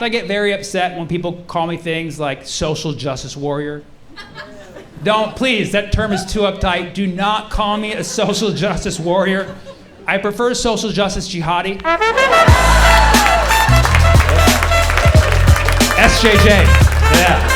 I get very upset when people call me things like social justice warrior. Don't, please, that term is too uptight. Do not call me a social justice warrior. I prefer social justice jihadi. SJJ, yeah.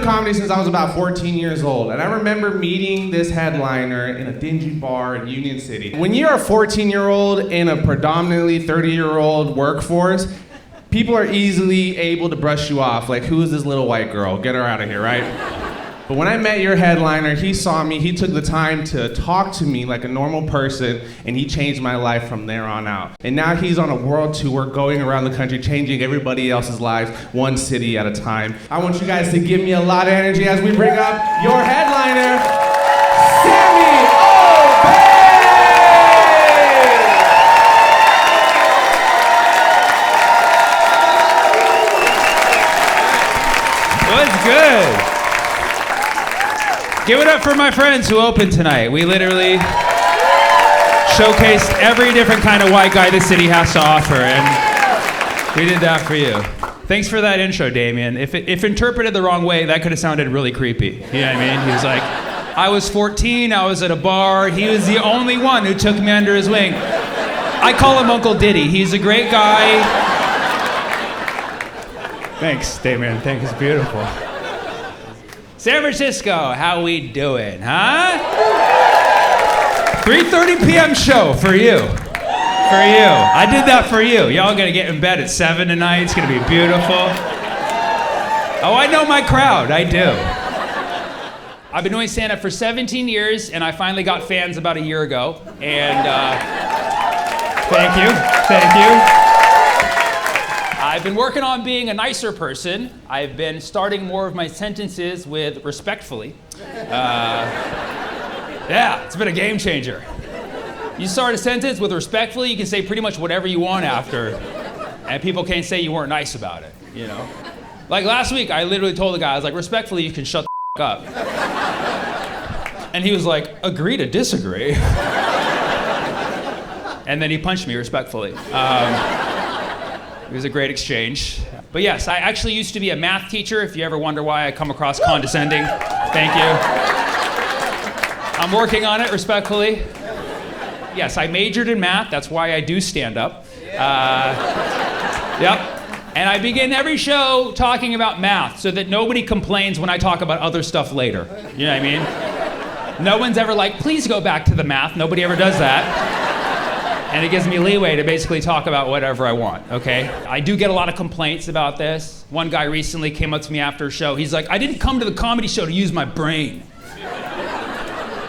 Comedy since I was about 14 years old, and I remember meeting this headliner in a dingy bar in Union City. When you're a 14-year-old in a predominantly 30-year-old workforce, people are easily able to brush you off, like, who is this little white girl? Get her out of here, right? But when I met your headliner, he saw me, he took the time to talk to me like a normal person, and he changed my life from there on out. And now he's on a world tour going around the country changing everybody else's lives, one city at a time. I want you guys to give me a lot of energy as we bring up your headliner, Sammy Obeid! What's good? Give it up for my friends who opened tonight. We literally showcased every different kind of white guy this city has to offer, and we did that for you. Thanks for that intro, Damian. If interpreted the wrong way, that could have sounded really creepy. You know what I mean? He was like, I was 14, I was at a bar, he was the only one who took me under his wing. I call him Uncle Diddy. He's a great guy. Thanks, Damian. Thanks, it's beautiful. San Francisco, how we doing, huh? 3:30 p.m. show for you. For you. I did that for you. Y'all gonna get in bed at 7 tonight. It's gonna be beautiful. Oh, I know my crowd. I do. I've been doing stand-up for 17 years, and I finally got fans about a year ago. And thank you. I've been working on being a nicer person. I've been starting more of my sentences with respectfully. Yeah, it's been a game changer. You start a sentence with respectfully, you can say pretty much whatever you want after, and people can't say you weren't nice about it, you know? Like last week, I literally told the guy, I was like, respectfully, you can shut the up. And he was like, agree to disagree. And then he punched me respectfully. It was a great exchange. But yes, I actually used to be a math teacher, if you ever wonder why I come across condescending. Thank you. I'm working on it, respectfully. Yes, I majored in math, that's why I do stand up. Yep. And I begin every show talking about math so that nobody complains when I talk about other stuff later. You know what I mean? No one's ever like, please go back to the math. Nobody ever does that. And it gives me leeway to basically talk about whatever I want, okay? I do get a lot of complaints about this. One guy recently came up to me after a show. He's like, I didn't come to the comedy show to use my brain.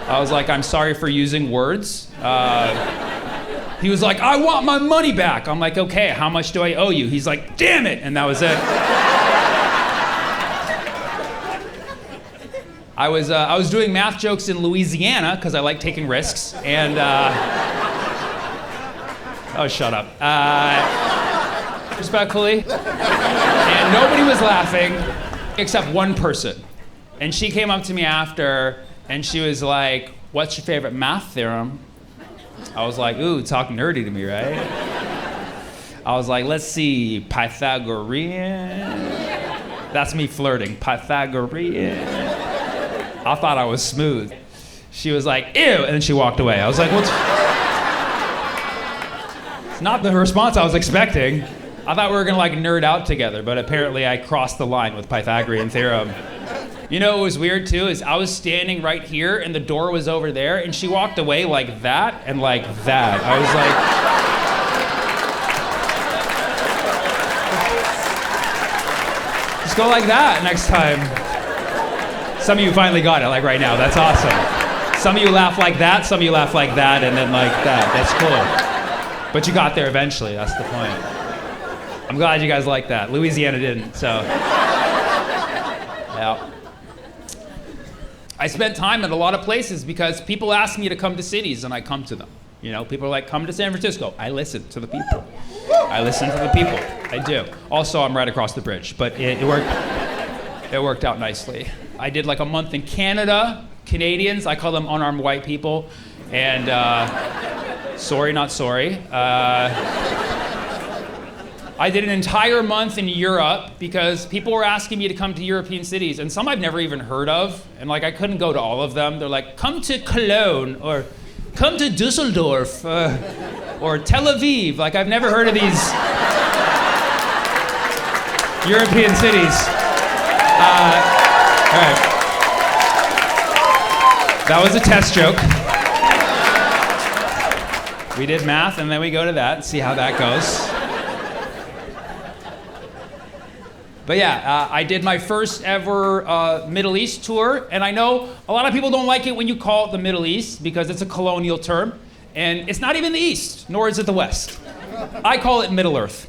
I was like, I'm sorry for using words. He was like, I want my money back. I'm like, okay, how much do I owe you? He's like, damn it, and that was it. I was doing math jokes in Louisiana, because I like taking risks, and oh, shut up. Respectfully. And nobody was laughing except one person. And she came up to me after, and she was like, what's your favorite math theorem? I was like, ooh, talk nerdy to me, right? I was like, let's see, Pythagorean. That's me flirting, Pythagorean. I thought I was smooth. She was like, ew, and then she walked away. I was like, what's... Not the response I was expecting. I thought we were gonna like nerd out together, but apparently I crossed the line with Pythagorean theorem. You know what was weird too is I was standing right here and the door was over there and she walked away like that and like that. I was like, just go like that next time. Some of you finally got it, like right now. That's awesome. Some of you laugh like that, some of you laugh like that, and then like that. That's cool. But you got there eventually, that's the point. I'm glad you guys like that. Louisiana didn't, so. Yeah. I spent time in a lot of places because people ask me to come to cities and I come to them. You know, people are like, come to San Francisco. I listen to the people. I listen to the people, I do. Also, I'm right across the bridge, but it worked out nicely. I did like a month in Canada, Canadians, I call them unarmed white people. And sorry, not sorry. I did an entire month in Europe because people were asking me to come to European cities, and some I've never even heard of, and like I couldn't go to all of them. They're like, come to Cologne, or come to Dusseldorf, or Tel Aviv. Like I've never heard of these European cities. All right. That was a test joke. We did math, and then we go to that and see how that goes. But yeah, I did my first ever Middle East tour, and I know a lot of people don't like it when you call it the Middle East because it's a colonial term, and it's not even the East, nor is it the West. I call it Middle Earth.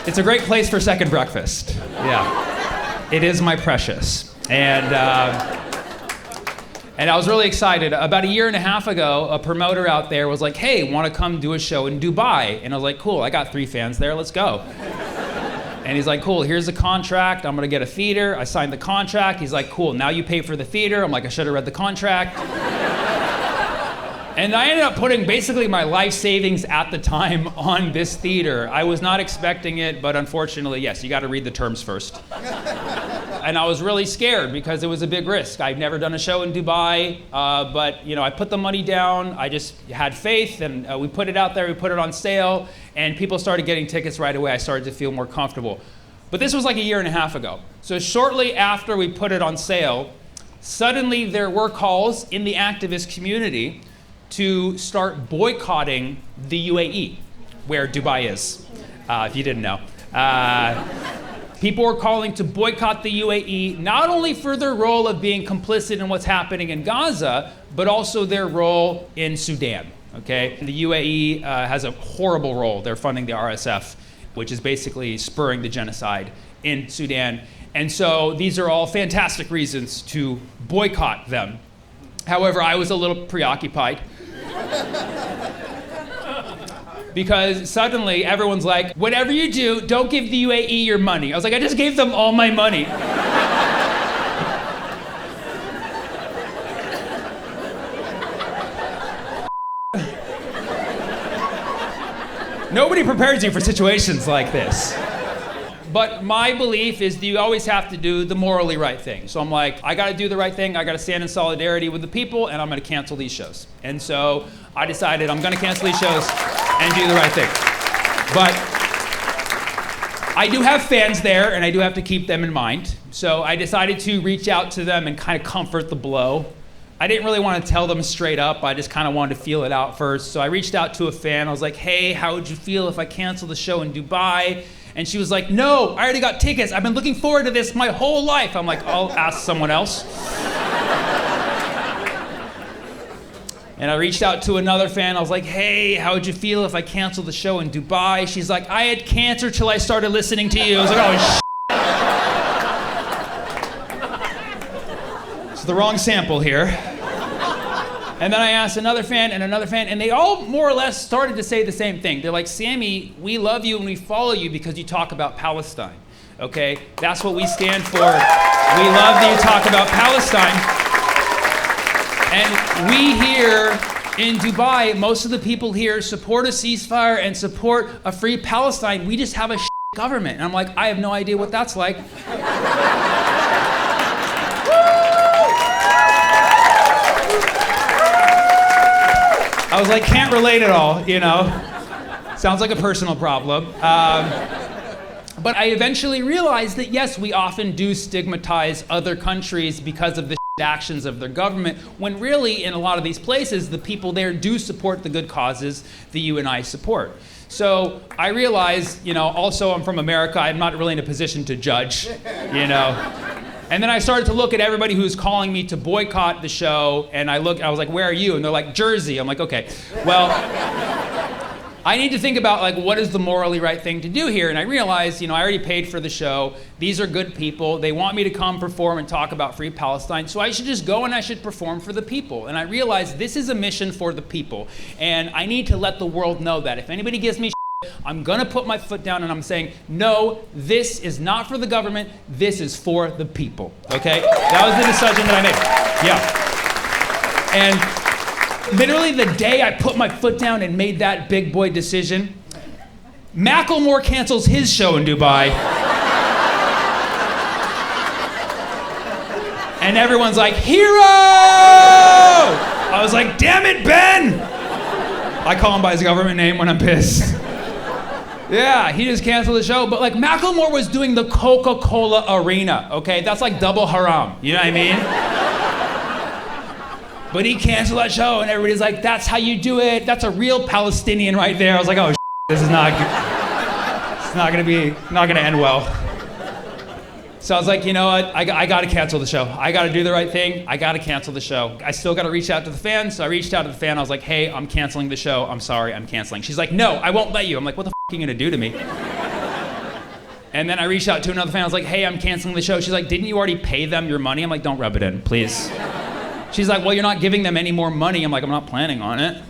It's a great place for second breakfast. Yeah, it is my precious. And I was really excited. About a year and a half ago, a promoter out there was like, hey, want to come do a show in Dubai? And I was like, cool, I got 3 fans there, let's go. And he's like, cool, here's the contract. I'm going to get a theater. I signed the contract. He's like, cool, now you pay for the theater. I'm like, I should have read the contract. And I ended up putting basically my life savings at the time on this theater. I was not expecting it, but unfortunately, yes, you got to read the terms first. And I was really scared because it was a big risk. I've never done a show in Dubai, but you know, I put the money down. I just had faith, and we put it out there. We put it on sale, and people started getting tickets right away. I started to feel more comfortable. But this was like a year and a half ago. So shortly after we put it on sale, suddenly there were calls in the activist community to start boycotting the UAE, where Dubai is, if you didn't know. People were calling to boycott the UAE, not only for their role of being complicit in what's happening in Gaza, but also their role in Sudan, okay? The UAE has a horrible role. They're funding the RSF, which is basically spurring the genocide in Sudan. And so these are all fantastic reasons to boycott them. However, I was a little preoccupied. Because suddenly everyone's like, whatever you do, don't give the UAE your money. I was like, I just gave them all my money. Nobody prepares you for situations like this. But my belief is that you always have to do the morally right thing. So I'm like, I gotta do the right thing, I gotta stand in solidarity with the people, and I'm gonna cancel these shows. And so I decided I'm gonna cancel these shows and do the right thing. But I do have fans there, and I do have to keep them in mind. So I decided to reach out to them and kind of comfort the blow. I didn't really want to tell them straight up, I just kind of wanted to feel it out first. So I reached out to a fan, I was like, hey, how would you feel if I cancel the show in Dubai? And she was like, no, I already got tickets. I've been looking forward to this my whole life. I'm like, I'll ask someone else. And I reached out to another fan. I was like, hey, how would you feel if I canceled the show in Dubai? She's like, I had cancer till I started listening to you. I was like, oh, it's the wrong sample here. And then I asked another fan, and they all more or less started to say the same thing. They're like, Sammy, we love you and we follow you because you talk about Palestine, okay? That's what we stand for. We love that you talk about Palestine. And we here in Dubai, most of the people here support a ceasefire and support a free Palestine. We just have a government. And I'm like, I have no idea what that's like. I was like, can't relate at all, you know? Sounds like a personal problem. But I eventually realized that, yes, we often do stigmatize other countries because of the actions of their government, when really, in a lot of these places, the people there do support the good causes that you and I support. So I realized, you know, also I'm from America, I'm not really in a position to judge, you know? And then I started to look at everybody who's calling me to boycott the show, and I was like, where are you? And they're like, Jersey. I'm like, okay, well, I need to think about like what is the morally right thing to do here. And I realized, you know, I already paid for the show. These are good people. They want me to come perform and talk about free Palestine. So I should just go and I should perform for the people. And I realized this is a mission for the people. And I need to let the world know that. If anybody gives me shit, I'm gonna put my foot down and I'm saying, no, this is not for the government, this is for the people, okay? That was the decision that I made, yeah. And literally the day I put my foot down and made that big boy decision, Macklemore cancels his show in Dubai. And everyone's like, hero! I was like, damn it, Ben! I call him by his government name when I'm pissed. Yeah, he just canceled the show. But like, Macklemore was doing the Coca-Cola Arena, okay? That's like double haram, you know what I mean? But he canceled that show, and everybody's like, that's how you do it. That's a real Palestinian right there. I was like, oh, this is not good. It's not gonna end well. So I was like, you know what? I gotta cancel the show. I gotta do the right thing. I gotta cancel the show. I still gotta reach out to the fans. So I reached out to the fan. I was like, hey, I'm canceling the show. I'm sorry, I'm canceling. She's like, no, I won't let you. I'm like, what the f*** are you gonna do to me? And then I reached out to another fan. I was like, hey, I'm canceling the show. She's like, didn't you already pay them your money? I'm like, don't rub it in, please. She's like, well, you're not giving them any more money. I'm like, I'm not planning on it.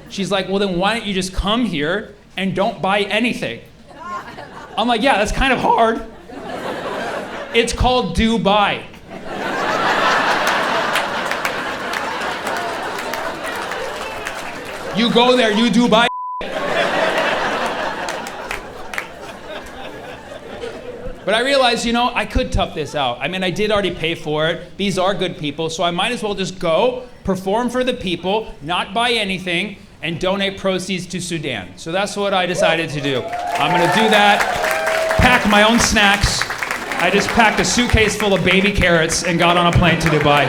She's like, well, then why don't you just come here and don't buy anything? I'm like, yeah, that's kind of hard. It's called Dubai. You go there, you Dubai. But I realized, you know, I could tough this out. I mean, I did already pay for it. These are good people, so I might as well just go, perform for the people, not buy anything, and donate proceeds to Sudan. So that's what I decided to do. I'm gonna do that, pack my own snacks. I just packed a suitcase full of baby carrots and got on a plane to Dubai.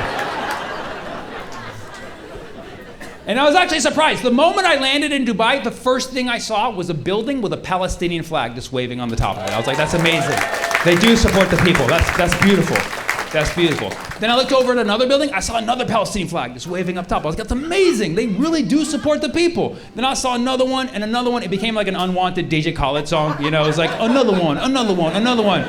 And I was actually surprised. The moment I landed in Dubai, the first thing I saw was a building with a Palestinian flag just waving on the top of it. I was like, that's amazing. They do support the people. That's beautiful. That's beautiful. Then I looked over at another building. I saw another Palestinian flag just waving up top. I was like, that's amazing. They really do support the people. Then I saw another one and another one. It became like an unwanted DJ Khaled song. You know, it was like, another one, another one, another one.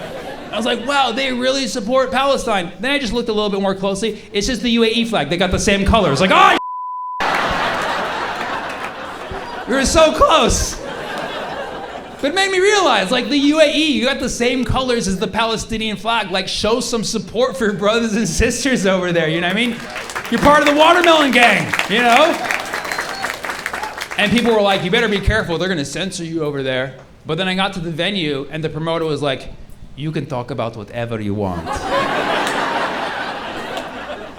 I was like, wow, they really support Palestine. Then I just looked a little bit more closely. It's just the UAE flag. They got the same colors. Like, oh, we were so close. But it made me realize, like, the UAE, you got the same colors as the Palestinian flag. Like, show some support for your brothers and sisters over there, you know what I mean? You're part of the watermelon gang, you know? And people were like, you better be careful, they're gonna censor you over there. But then I got to the venue, and the promoter was like, you can talk about whatever you want.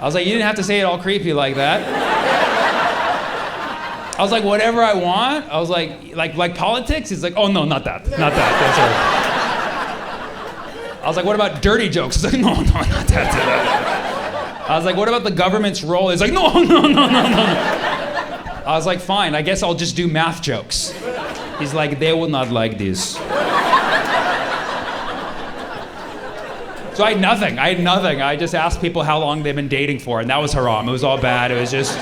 I was like, you didn't have to say it all creepy like that. I was like, whatever I want? I was like politics? He's like, oh no, not that. Not that. That's right. I was like, what about dirty jokes? He's like, no, not that. I was like, what about the government's role? He's like, no. I was like, fine, I guess I'll just do math jokes. He's like, they will not like this. So I had nothing. I just asked people how long they've been dating for, and that was haram. It was all bad. It was just...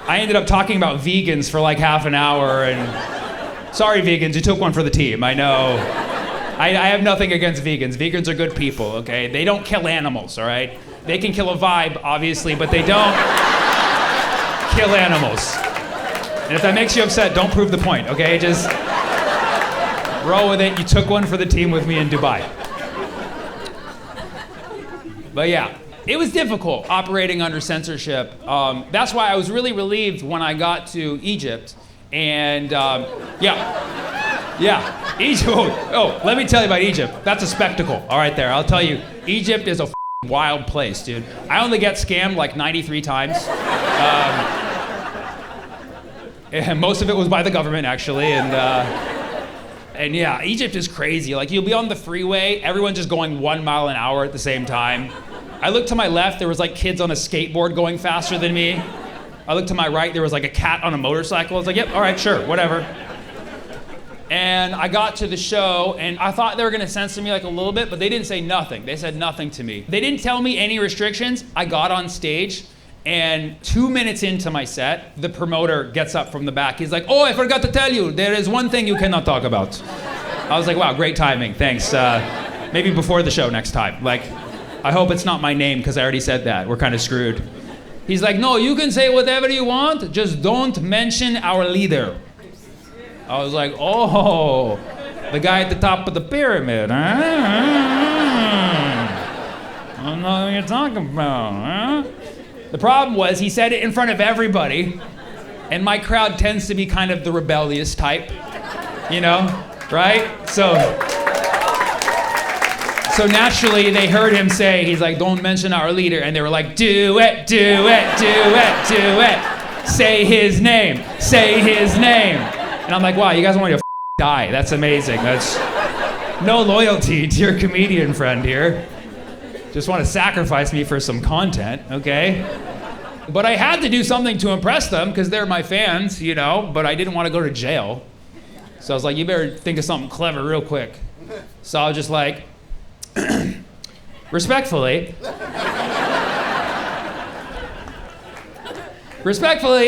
I ended up talking about vegans for like half an hour, and sorry vegans, you took one for the team, I know. I have nothing against vegans. Vegans are good people, okay? They don't kill animals, all right? They can kill a vibe, obviously, but they don't kill animals. And if that makes you upset, don't prove the point, okay? Just roll with it. You took one for the team with me in Dubai. But yeah. It was difficult operating under censorship. That's why I was really relieved when I got to Egypt. And Egypt. Oh, let me tell you about Egypt. That's a spectacle. All right, there. I'll tell you, Egypt is a wild place, dude. I only get scammed like 93 times. And most of it was by the government, actually. And yeah, Egypt is crazy. Like, you'll be on the freeway, everyone's just going 1 mile an hour at the same time. I looked to my left, there was like kids on a skateboard going faster than me. I looked to my right, there was like a cat on a motorcycle. I was like, yep, all right, sure, whatever. And I got to the show, and I thought they were gonna censor me like a little bit, but they didn't say nothing. They said nothing to me. They didn't tell me any restrictions. I got on stage, and 2 minutes into my set, the promoter gets up from the back. He's like, oh, I forgot to tell you, there is one thing you cannot talk about. I was like, wow, great timing, thanks. Maybe before the show next time. Like, I hope it's not my name, because I already said that. We're kind of screwed. He's like, no, you can say whatever you want, just don't mention our leader. I was like, oh, the guy at the top of the pyramid, huh? I don't know what you're talking about, huh? The problem was he said it in front of everybody, and my crowd tends to be kind of the rebellious type, you know, right? So naturally they heard him say, he's like, don't mention our leader, and they were like, do it, do it, do it, do it. Say his name, say his name. And I'm like, wow, you guys want me to die. That's amazing. That's no loyalty to your comedian friend here. Just want to sacrifice me for some content, okay? But I had to do something to impress them because they're my fans, you know, but I didn't want to go to jail. So I was like, you better think of something clever real quick. So I was just like, respectfully,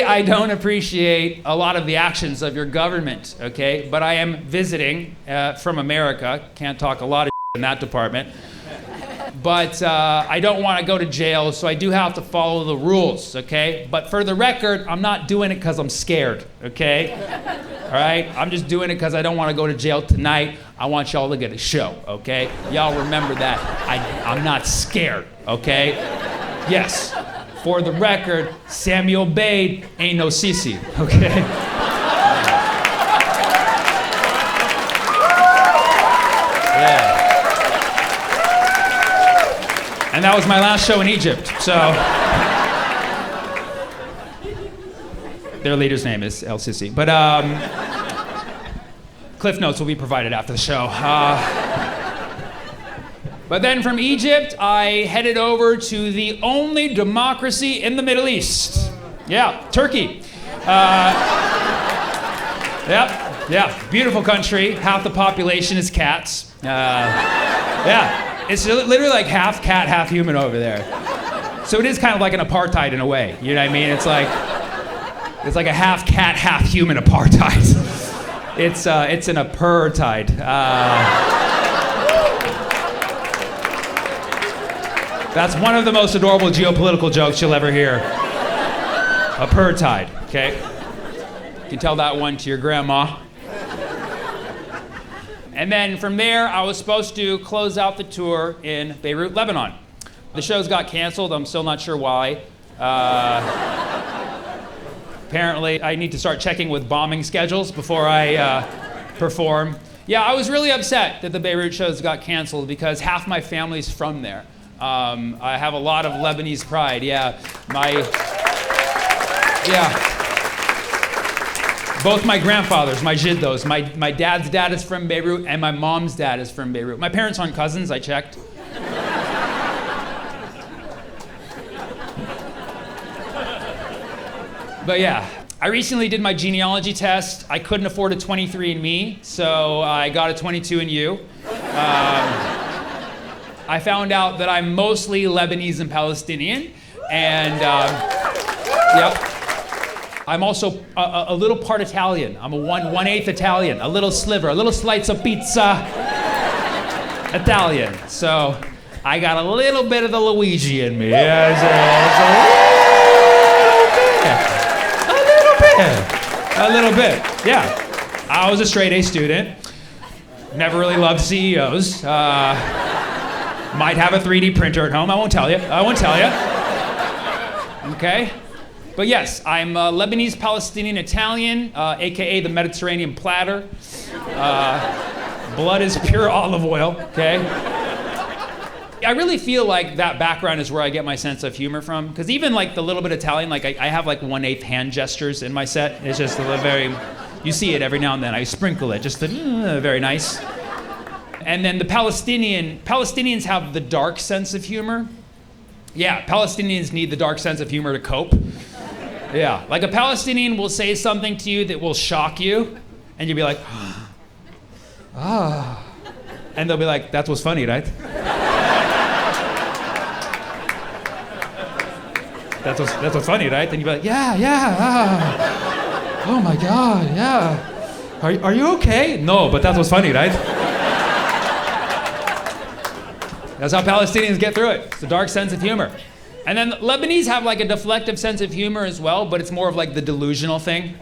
I don't appreciate a lot of the actions of your government, okay? But I am visiting from America. Can't talk a lot of in that department. But I don't want to go to jail, so I do have to follow the rules, okay? But for the record, I'm not doing it because I'm scared, okay? All right? I'm just doing it because I don't want to go to jail tonight. I want y'all to get a show, okay? Y'all remember that. I'm not scared, okay? Yes. For the record, Sammy Obeid ain't no sissy, okay? Yeah. And that was my last show in Egypt, so. Their leader's name is El Sisi. But cliff notes will be provided after the show. But then from Egypt, I headed over to the only democracy in the Middle East. Yeah, Turkey. Yeah, beautiful country. Half the population is cats. Yeah. It's literally like half cat, half human over there. So it is kind of like an apartheid in a way. You know what I mean? It's like a half cat, half human apartheid. It's an apartheid. That's one of the most adorable geopolitical jokes you'll ever hear. Apartheid, okay? You can tell that one to your grandma. And then from there, I was supposed to close out the tour in Beirut, Lebanon. The shows got canceled. I'm still not sure why. Apparently, I need to start checking with bombing schedules before I perform. Yeah, I was really upset that the Beirut shows got canceled because half my family's from there. I have a lot of Lebanese pride. Yeah, both my grandfathers, my Jiddos, my dad's dad is from Beirut and my mom's dad is from Beirut. My parents aren't cousins, I checked. But yeah, I recently did my genealogy test. I couldn't afford a 23andMe, so I got a 22andYou. I found out that I'm mostly Lebanese and Palestinian, and yep. I'm also a little part Italian. I'm a one-eighth Italian, a little sliver, a little slice of pizza Italian. So I got a little bit of the Luigi in me. Yeah, a little bit. Yeah. I was a straight A student. Never really loved CEOs. Might have a 3D printer at home. I won't tell you. Okay. But yes, I'm Lebanese, Palestinian, Italian, AKA the Mediterranean platter. Blood is pure olive oil, okay? I really feel like that background is where I get my sense of humor from. Because even like the little bit Italian, like I have like 1/8 hand gestures in my set. It's just very, you see it every now and then. I sprinkle it, just very nice. And then the Palestinians have the dark sense of humor. Yeah, Palestinians need the dark sense of humor to cope. Yeah, like a Palestinian will say something to you that will shock you, and you'll be like, ah. And they'll be like, that was funny, right? That's what's funny, right? And you'll be like, yeah, oh my God, yeah. Are you okay? No, but that was funny, right? That's how Palestinians get through it. It's the dark sense of humor. And then Lebanese have like a deflective sense of humor as well, but it's more of like the delusional thing.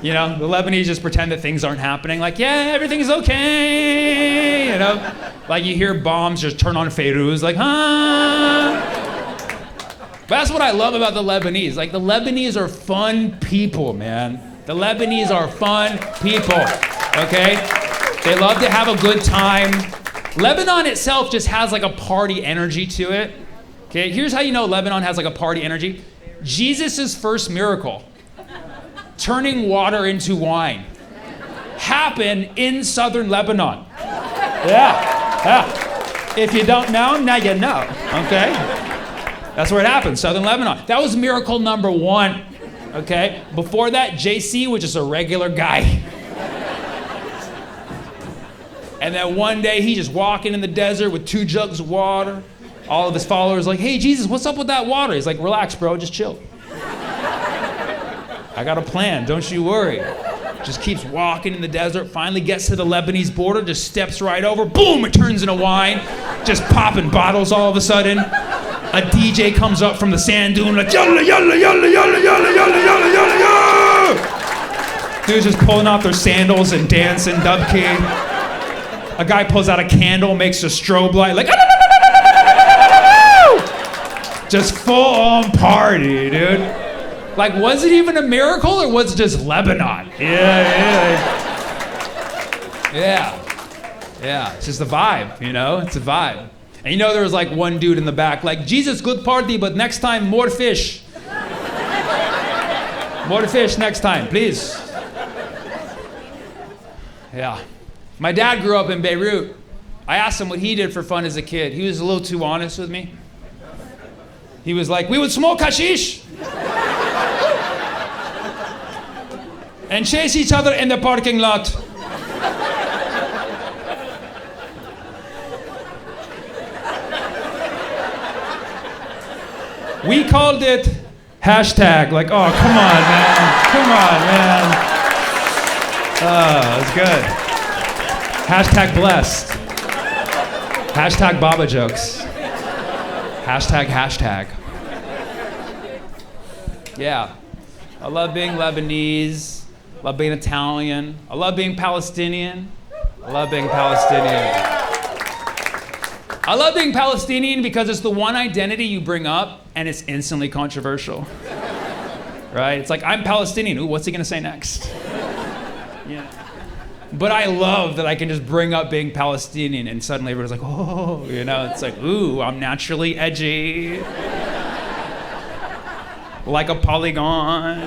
You know, the Lebanese just pretend that things aren't happening. Like, yeah, everything's okay. You know, like you hear bombs just turn on Feiruz, like, But that's what I love about the Lebanese. Like, the Lebanese are fun people, man. The Lebanese are fun people, okay? They love to have a good time. Lebanon itself just has like a party energy to it. Okay, here's how you know Lebanon has like a party energy. Jesus' first miracle, turning water into wine, happened in southern Lebanon. Yeah. If you don't know, now you know, okay? That's where it happened, southern Lebanon. That was miracle number 1, okay? Before that, JC was just a regular guy. And then one day, he's just walking in the desert with 2 jugs of water. All of his followers like, hey, Jesus, what's up with that water? He's like, relax, bro, just chill. I got a plan, don't you worry. Just keeps walking in the desert, finally gets to the Lebanese border, just steps right over, boom, it turns into wine, just popping bottles all of a sudden. A DJ comes up from the sand dune like, yalla, yalla, yalla, yalla, yalla, yalla, yalla, yalla, yalla. Dudes just pulling off their sandals and dancing, dub key. A guy pulls out a candle, makes a strobe light, like, just full on party, dude. Like, was it even a miracle or was it just Lebanon? Yeah, it's just a vibe, you know? It's a vibe. And you know there was like one dude in the back, like, Jesus, good party, but next time, more fish. More fish next time, please. Yeah. My dad grew up in Beirut. I asked him what he did for fun as a kid. He was a little too honest with me. He was like, we would smoke hashish and chase each other in the parking lot. We called it hashtag, like, oh, come on, man. Come on, man. Oh, that's good. Hashtag blessed. Hashtag Baba jokes. Hashtag. Yeah. I love being Lebanese. Love being Italian. I love being Palestinian. I love being Palestinian because it's the one identity you bring up and it's instantly controversial. Right? It's like, I'm Palestinian. Ooh, what's he gonna say next? Yeah. But I love that I can just bring up being Palestinian and suddenly everyone's like, oh, you know, it's like, ooh, I'm naturally edgy. Like a polygon.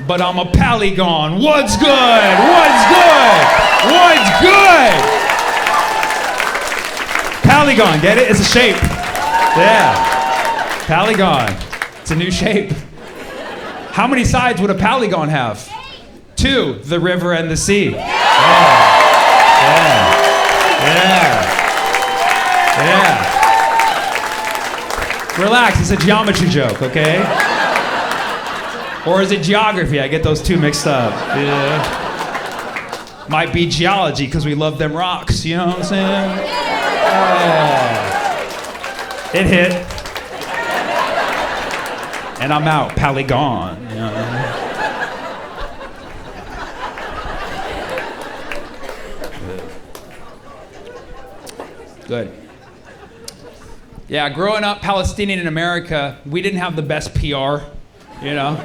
But I'm a polygon. What's good? What's good? What's good? Polygon, get it? It's a shape. Yeah. Polygon. It's a new shape. How many sides would a polygon have? 2, the river and the sea. Yeah. Relax, it's a geometry joke, okay? Or is it geography? I get those 2 mixed up. Yeah. Might be geology because we love them rocks, you know what I'm saying? It hit. And I'm out, polygon. You know? Good. Yeah, growing up Palestinian in America, we didn't have the best PR, you know?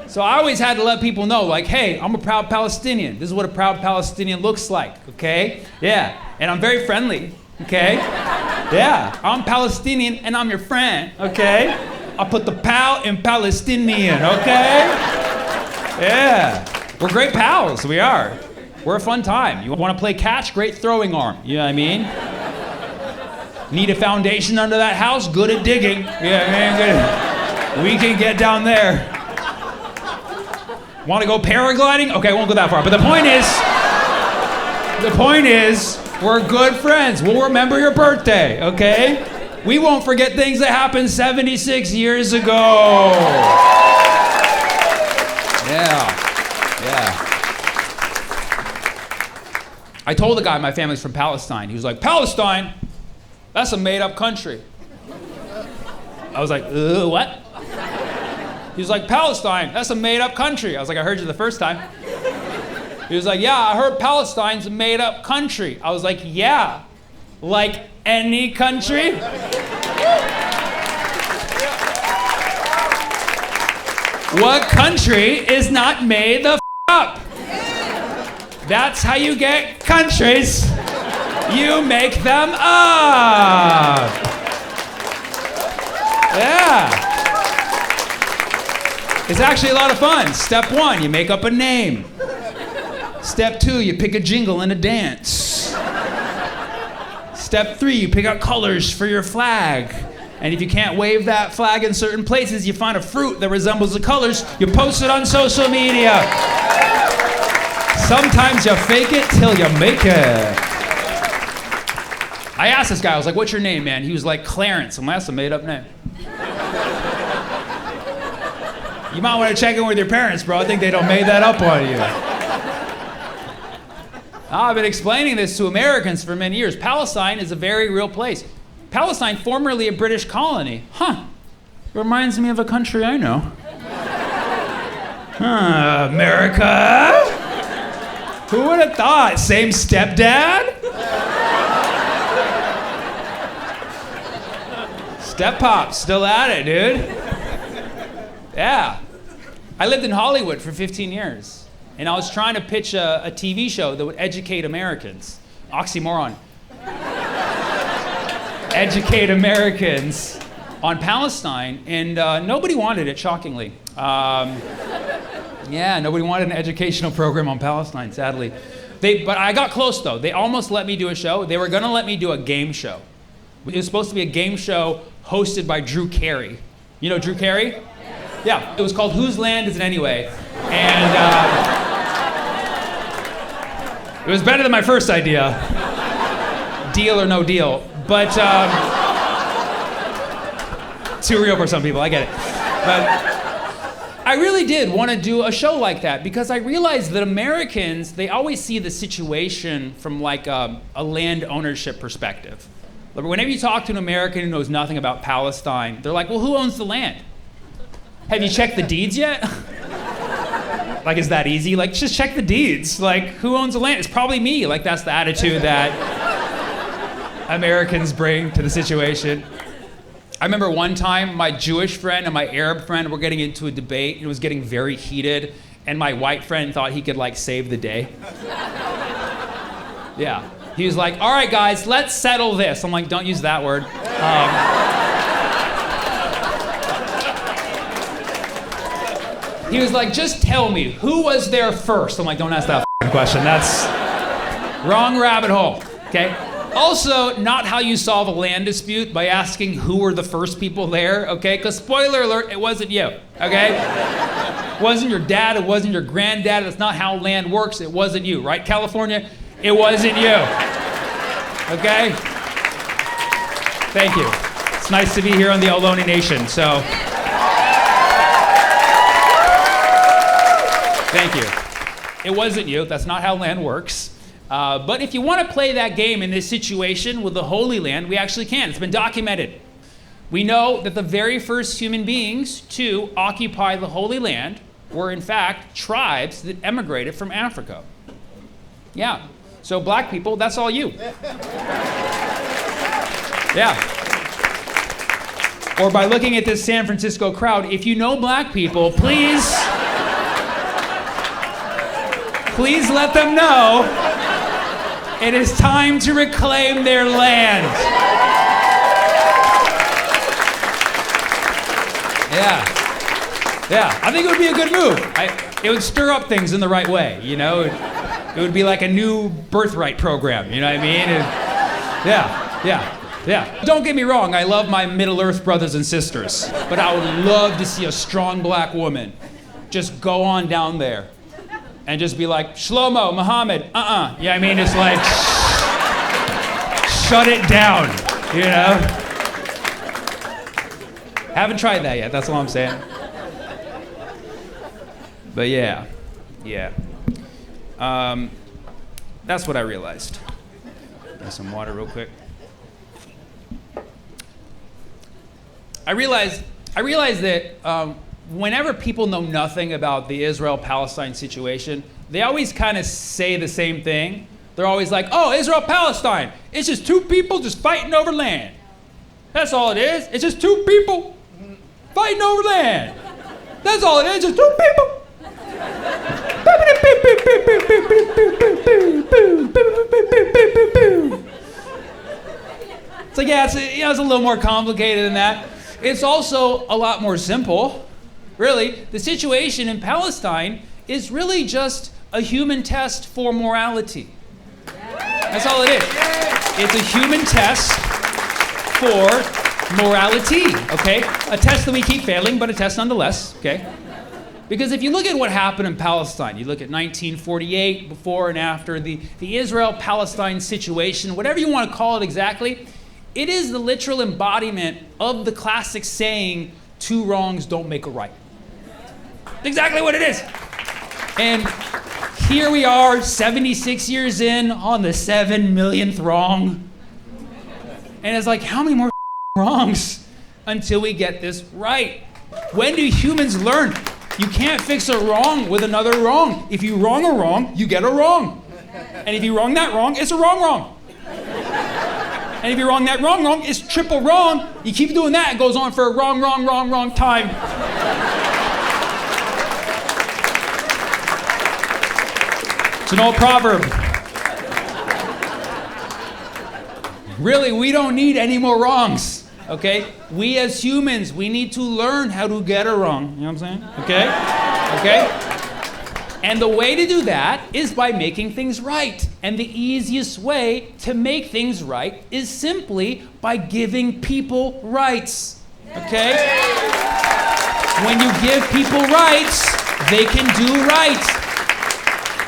So I always had to let people know, like, hey, I'm a proud Palestinian. This is what a proud Palestinian looks like, okay? Yeah, and I'm very friendly, okay? Yeah, I'm Palestinian and I'm your friend, okay? I put the pal in Palestinian, okay? Yeah, we're great pals, we are. We're a fun time. You want to play catch? Great throwing arm, you know what I mean? Need a foundation under that house? Good at digging. Yeah, man, good. We can get down there. Want to go paragliding? Okay, I won't go that far. But the point is, we're good friends. We'll remember your birthday, okay? We won't forget things that happened 76 years ago. Yeah. I told the guy my family's from Palestine. He was like, Palestine? That's a made-up country. I was like, what? He was like, Palestine, that's a made-up country. I was like, I heard you the first time. He was like, yeah, I heard Palestine's a made-up country. I was like, yeah, like any country? What country is not made the up? That's how you get countries. You make them up. Yeah. It's actually a lot of fun. Step 1, you make up a name. Step 2, you pick a jingle and a dance. Step 3, you pick out colors for your flag. And if you can't wave that flag in certain places, you find a fruit that resembles the colors, you post it on social media. Sometimes you fake it till you make it. I asked this guy, I was like, what's your name, man? He was like, Clarence. I'm like, that's a made-up name. You might want to check in with your parents, bro. I think they don't made that up on you. I've been explaining this to Americans for many years. Palestine is a very real place. Palestine, formerly a British colony. Huh. Reminds me of a country I know. America? Who would have thought? Same stepdad? Step pop, still at it, dude. Yeah. I lived in Hollywood for 15 years, and I was trying to pitch a TV show that would educate Americans. Oxymoron. Educate Americans on Palestine, and nobody wanted it, shockingly. Yeah, nobody wanted an educational program on Palestine, sadly. But I got close, though. They almost let me do a show. They were going to let me do a game show. It was supposed to be a game show hosted by Drew Carey. You know Drew Carey? Yeah, it was called Whose Land Is It Anyway? And it was better than my first idea. Deal or no deal. But too real for some people, I get it. But I really did want to do a show like that because I realized that Americans, they always see the situation from like a land ownership perspective. Whenever you talk to an American who knows nothing about Palestine, they're like, well, who owns the land? Have you checked the deeds yet? Like, is that easy? Like, just check the deeds. Like, who owns the land? It's probably me. Like, that's the attitude that Americans bring to the situation. I remember one time my Jewish friend and my Arab friend were getting into a debate. It was getting very heated, and my white friend thought he could, like, save the day. Yeah. He was like, all right, guys, let's settle this. I'm like, don't use that word. He was like, just tell me, who was there first? I'm like, don't ask that question. That's wrong rabbit hole, okay? Also, not how you solve a land dispute by asking who were the first people there, okay? Because spoiler alert, it wasn't you, okay? It wasn't your dad, it wasn't your granddad. That's not how land works. It wasn't you, right, California? It wasn't you, okay? Thank you. It's nice to be here on the Ohlone Nation, so. Thank you. It wasn't you. That's not how land works. But if you want to play that game in this situation with the Holy Land, we actually can. It's been documented. We know that the very first human beings to occupy the Holy Land were, in fact, tribes that emigrated from Africa. Yeah. So black people, that's all you. Yeah. Or by looking at this San Francisco crowd, if you know black people, please let them know it is time to reclaim their land. Yeah. Yeah, I think it would be a good move. It would stir up things in the right way, you know? It would be like a new birthright program, you know what I mean? Yeah. Don't get me wrong, I love my Middle Earth brothers and sisters, but I would love to see a strong black woman just go on down there and just be like, Shlomo, Muhammad, Yeah, I mean, it's like, shut it down, you know? Haven't tried that yet, that's all I'm saying. But yeah. That's what I realized. Get some water real quick. I realized that whenever people know nothing about the Israel-Palestine situation, they always kind of say the same thing. They're always like, oh, Israel-Palestine, it's just two people just fighting over land. That's all it is. It's just two people fighting over land. That's all it is, just two people. It's like, yeah, it's a little more complicated than that. It's also a lot more simple. Really, the situation in Palestine is really just a human test for morality. That's all it is. It's a human test for morality, okay? A test that we keep failing, but a test nonetheless, okay? Because if you look at what happened in Palestine, you look at 1948, before and after, the Israel-Palestine situation, whatever you want to call it exactly, it is the literal embodiment of the classic saying, two wrongs don't make a right. Exactly what it is. And here we are, 76 years in, on the 7 millionth wrong. And it's like, how many more wrongs until we get this right? When do humans learn? You can't fix a wrong with another wrong. If you wrong a wrong, you get a wrong. And if you wrong that wrong, it's a wrong wrong. And if you wrong that wrong, it's triple wrong. You keep doing that, it goes on for a wrong time. It's an old proverb. Really, we don't need any more wrongs, okay? We as humans, we need to learn how to get a wrong. You know what I'm saying? Okay? And the way to do that is by making things right. And the easiest way to make things right is simply by giving people rights, okay? When you give people rights, they can do right.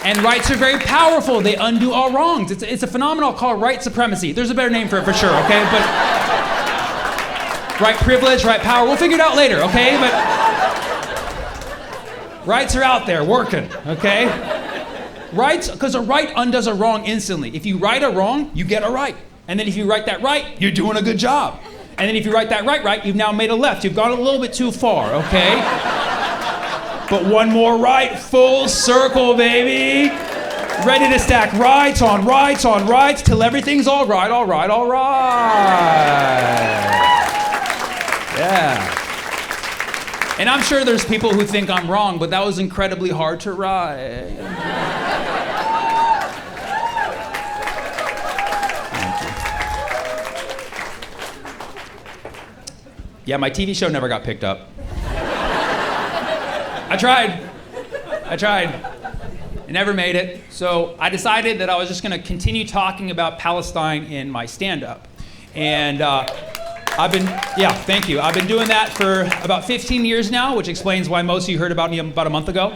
And rights are very powerful. They undo all wrongs. It's a phenomenon called right supremacy. There's a better name for it for sure, okay? But right privilege, right power, we'll figure it out later, okay? But rights are out there working, okay? Rights, because a right undoes a wrong instantly. If you right a wrong, you get a right. And then if you right that right, you're doing a good job. And then if you right that right, you've now made a left. You've gone a little bit too far, okay? But one more right, full circle, baby. Ready to stack rights on rights till everything's all right. Yeah. And I'm sure there's people who think I'm wrong, but that was incredibly hard to write. Yeah, my TV show never got picked up. I tried. I never made it. So I decided that I was just going to continue talking about Palestine in my stand-up. And I've been doing that for about 15 years now, which explains why most of you heard about me about a month ago.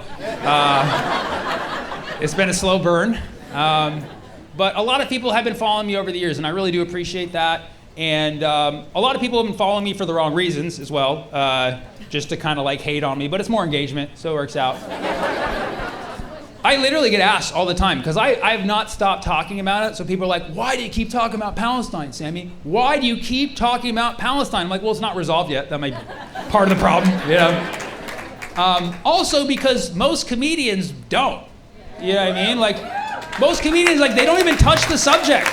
It's been a slow burn. But a lot of people have been following me over the years, and I really do appreciate that. And a lot of people have been following me for the wrong reasons as well, just to kind of like hate on me, but it's more engagement, so it works out. I literally get asked all the time, because I have not stopped talking about it, so people are like, why do you keep talking about Palestine, Sammy? Why do you keep talking about Palestine? I'm like, well, it's not resolved yet. That might be part of the problem, you know? Also because most comedians don't. You know what I mean? Like, most comedians, like, they don't even touch the subject.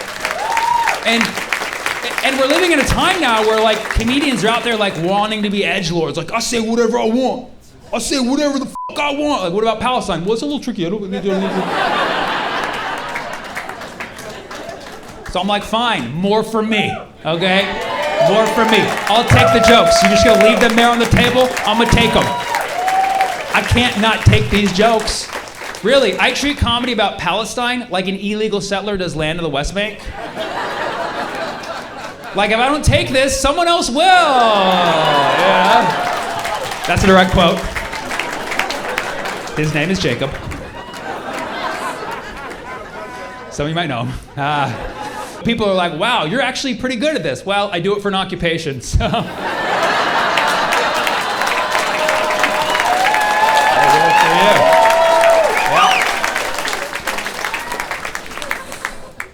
And we're living in a time now where, like, comedians are out there, like, wanting to be edgelords. Like, I say whatever I want. I say whatever the fuck I want. Like, what about Palestine? Well, it's a little tricky. So I'm like, fine, more for me, okay? More for me. I'll take the jokes. You're just gonna leave them there on the table? I'm gonna take them. I can't not take these jokes. Really, I treat comedy about Palestine like an illegal settler does land in the West Bank. Like, if I don't take this, someone else will. Yeah. That's a direct quote. His name is Jacob. Some of you might know him. People are like, wow, you're actually pretty good at this. Well, I do it for an occupation, so.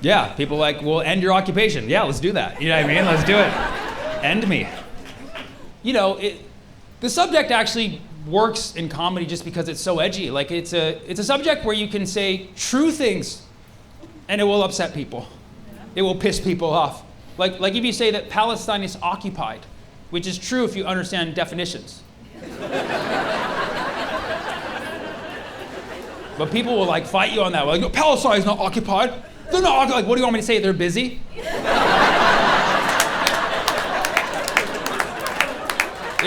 Yeah, people are like, well, end your occupation. Yeah, let's do that. You know what I mean? Let's do it. End me. the subject actually works in comedy just because it's so edgy. Like it's a subject where you can say true things and it will upset people. It will piss people off. Like if you say that Palestine is occupied, which is true if you understand definitions. But people will like fight you on that. Like, no, Palestine is not occupied. They're not occupied. Like, what do you want me to say? They're busy?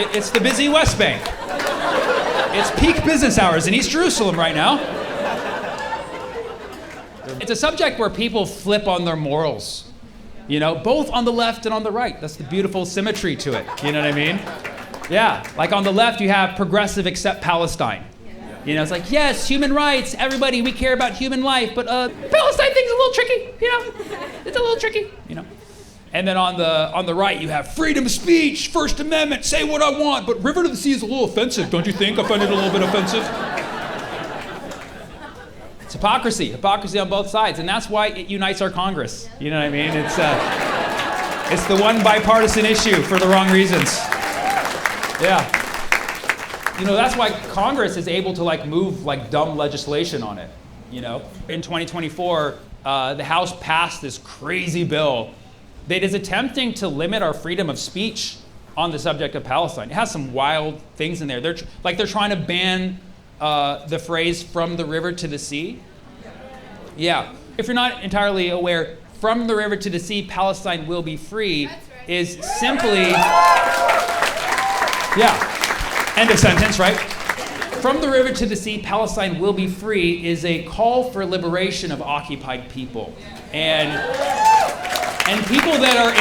It's the busy West Bank. It's peak business hours in East Jerusalem right now. It's a subject where people flip on their morals, both on the left and on the right. That's the beautiful symmetry to it. You know what I mean? Yeah, like on the left you have progressive accept Palestine. It's like, yes, human rights, everybody, we care about human life, but Palestine thing's a little tricky, It's a little tricky, And then on the right, you have freedom of speech, First Amendment, say what I want, but River to the Sea is a little offensive, don't you think? I find it a little bit offensive. It's hypocrisy on both sides, and that's why it unites our Congress. You know what I mean? It's the one bipartisan issue for the wrong reasons. Yeah. That's why Congress is able to move dumb legislation on it. In 2024, the House passed this crazy bill that is attempting to limit our freedom of speech on the subject of Palestine. It has some wild things in there. They're trying to ban the phrase "from the river to the sea." Yeah. If you're not entirely aware, "from the river to the sea, Palestine will be free" is simply, end of sentence, right? "From the river to the sea, Palestine will be free" is a call for liberation of occupied people. And people that are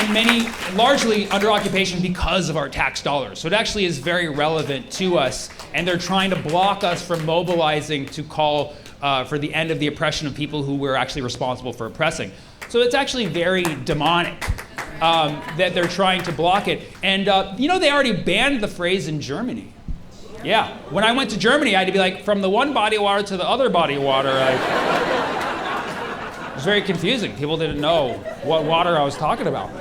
largely under occupation because of our tax dollars. So it actually is very relevant to us, and they're trying to block us from mobilizing to call for the end of the oppression of people who we're actually responsible for oppressing. So it's actually very demonic that they're trying to block it. And they already banned the phrase in Germany. Yeah, when I went to Germany, I had to be like, from the one body of water to the other body of water. It was very confusing. People didn't know what water I was talking about.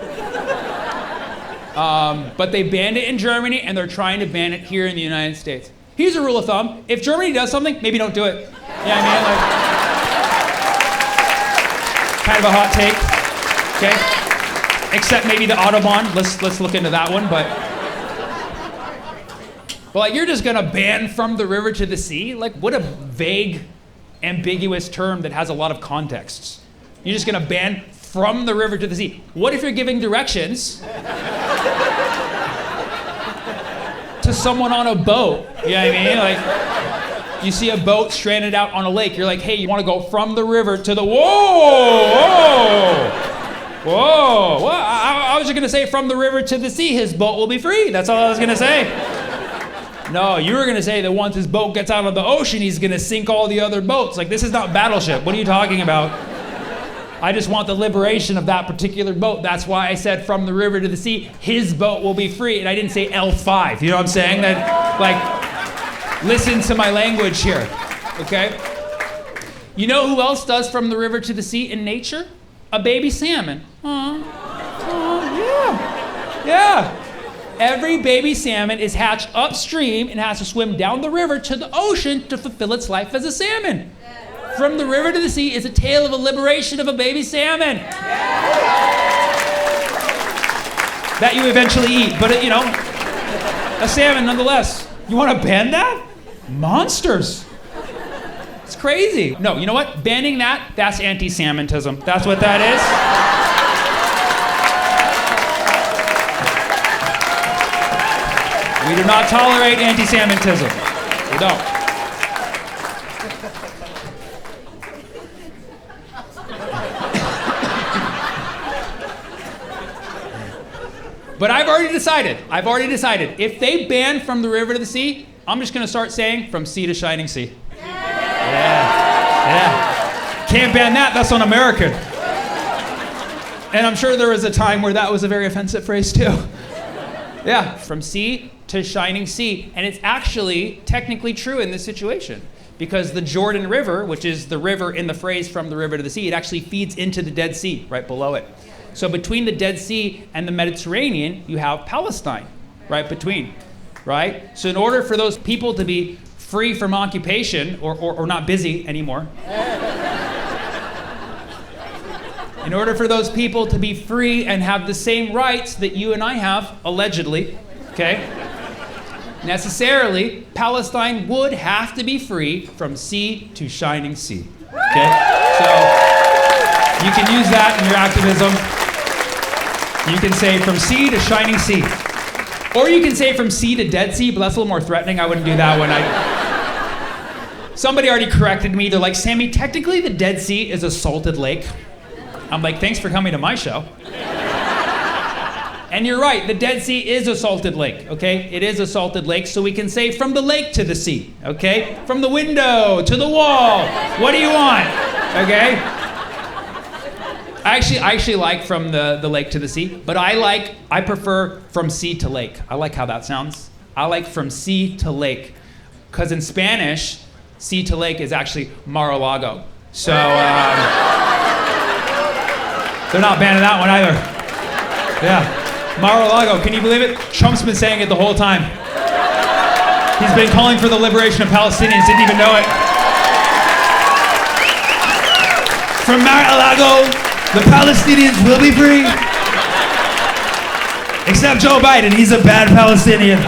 But they banned it in Germany, and they're trying to ban it here in the United States. Here's a rule of thumb. If Germany does something, maybe don't do it. Yeah, kind of a hot take, okay? Except maybe the Autobahn. Let's look into that one, but you're just gonna ban "from the river to the sea"? What a vague, ambiguous term that has a lot of contexts. You're just gonna ban "from the river to the sea." What if you're giving directions to someone on a boat? You know what I mean? You see a boat stranded out on a lake. You're like, hey, you wanna go from the river to the, whoa! Well, I was just gonna say "from the river to the sea, his boat will be free." That's all I was gonna say. No, you were gonna say that once his boat gets out of the ocean, he's gonna sink all the other boats. This is not Battleship. What are you talking about? I just want the liberation of that particular boat. That's why I said "from the river to the sea, his boat will be free." And I didn't say L5. You know what I'm saying? Listen to my language here, okay? You know who else does "from the river to the sea" in nature? A baby salmon. Yeah. Every baby salmon is hatched upstream and has to swim down the river to the ocean to fulfill its life as a salmon. "From the river to the sea" is a tale of a liberation of a baby salmon. That you eventually eat, but a salmon nonetheless. You want to ban that? Monsters. It's crazy. No, you know what? Banning that's anti-Semitism. That's what that is. We do not tolerate anti-Semitism. We don't. But I've already decided. If they ban "from the river to the sea," I'm just gonna start saying "from sea to shining sea." Yeah. Can't ban that, that's un-American. And I'm sure there was a time where that was a very offensive phrase too. Yeah, from sea to shining sea. And it's actually technically true in this situation, because the Jordan River, which is the river in the phrase "from the river to the sea," it actually feeds into the Dead Sea right below it. So between the Dead Sea and the Mediterranean, you have Palestine. right between, right? So in order for those people to be free from occupation or not busy anymore, in order for those people to be free and have the same rights that you and I have, allegedly, okay? Necessarily, Palestine would have to be free from sea to shining sea, okay? So you can use that in your activism. You can say from sea to shining sea. Or you can say from sea to Dead Sea, but that's a little more threatening. I wouldn't do that one. Somebody already corrected me. They're like, Sammy, technically the Dead Sea is a salted lake. I'm like, thanks for coming to my show. And you're right, the Dead Sea is a salted lake, okay? It is a salted lake, so we can say from the lake to the sea, okay? From the window to the wall. What do you want, okay? I actually like from the lake to the sea, but I prefer from sea to lake. I like how that sounds. I like from sea to lake, because in Spanish, sea to lake is actually Mar-a-Lago. So, they're not banning that one either. Yeah. Mar-a-Lago, can you believe it? Trump's been saying it the whole time. He's been calling for the liberation of Palestinians, didn't even know it. From Mar-a-Lago, the Palestinians will be free. Except Joe Biden, he's a bad Palestinian.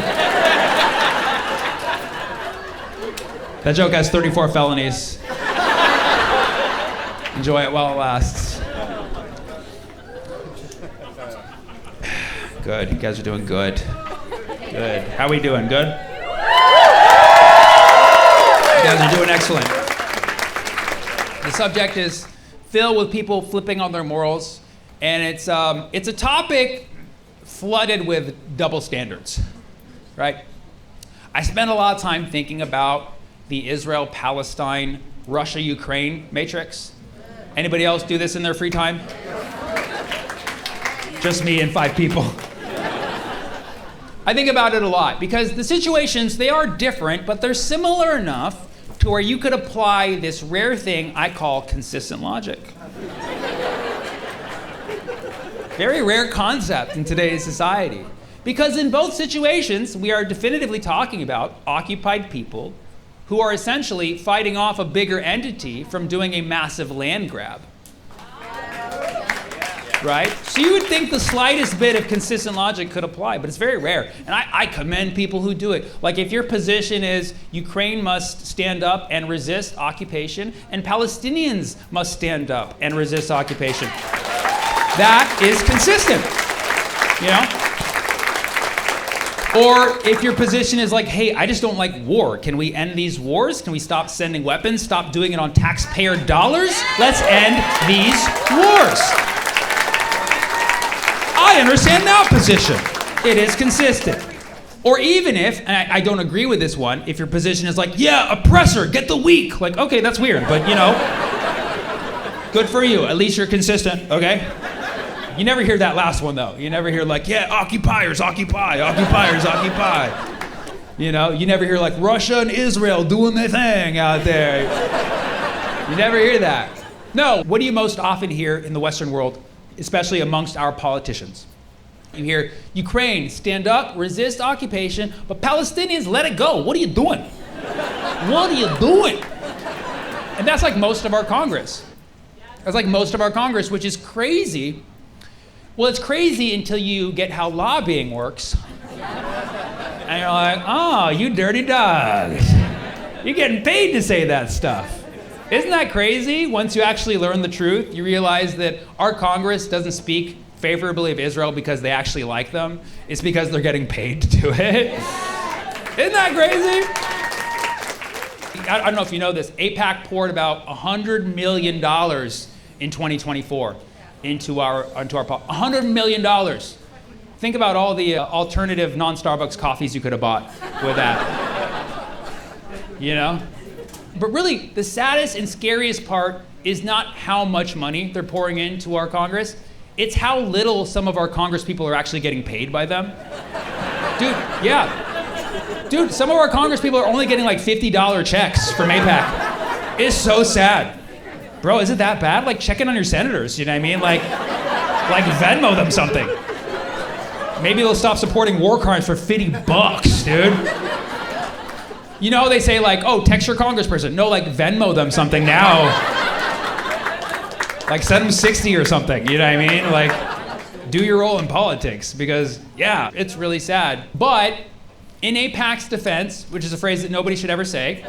That joke has 34 felonies. Enjoy it while it lasts. Good, you guys are doing good. Good. How we doing? Good? You guys are doing excellent. The subject is filled with people flipping on their morals, and it's a topic flooded with double standards, right? I spent a lot of time thinking about the Israel-Palestine, Russia-Ukraine matrix. Anybody else do this in their free time? Just me and 5 people. I think about it a lot because the situations, they are different, but they're similar enough to where you could apply this rare thing I call consistent logic. Very rare concept in today's society. Because in both situations, we are definitively talking about occupied people who are essentially fighting off a bigger entity from doing a massive land grab. Right? So you would think the slightest bit of consistent logic could apply, but it's very rare. And I commend people who do it. Like if your position is Ukraine must stand up and resist occupation, and Palestinians must stand up and resist occupation. That is consistent, you know? Or if your position is like, hey, I just don't like war. Can we end these wars? Can we stop sending weapons? Stop doing it on taxpayer dollars? Let's end these wars. I understand that position. It is consistent. Or even if, and I don't agree with this one, if your position is like, yeah, oppressor, get the weak. Like, okay, that's weird, but you know, good for you. At least you're consistent, okay? You never hear that last one though. You never hear like, yeah, occupiers, occupy, occupiers, occupy. You know, you never hear like Russia and Israel doing their thing out there. You never hear that. No, what do you most often hear in the Western world, especially amongst our politicians? You hear Ukraine, stand up, resist occupation, but Palestinians, let it go. What are you doing? What are you doing? And that's like most of our Congress. That's like most of our Congress, which is crazy. Well, it's crazy until you get how lobbying works. And you're like, oh, you dirty dogs. You're getting paid to say that stuff. Isn't that crazy? Once you actually learn the truth, you realize that our Congress doesn't speak favorably of Israel because they actually like them. It's because they're getting paid to do it. Isn't that crazy? I don't know if you know this. APAC poured about $100 million in 2024 into our $100 million. Think about all the alternative non-Starbucks coffees you could have bought with that. You know? But really, the saddest and scariest part is not how much money they're pouring into our Congress. It's how little some of our Congress people are actually getting paid by them. Dude, yeah. Dude, some of our Congress people are only getting like $50 checks from APAC. It's so sad. Bro, is it that bad? Like, check in on your senators, you know what I mean? Like Venmo them something. Maybe they'll stop supporting war crimes for $50, dude. You know, they say like, oh, text your congressperson. No, like Venmo them something now. Like send them 60 or something, you know what I mean? Like, do your role in politics because, yeah, it's really sad. But in APAC's defense, which is a phrase that nobody should ever say,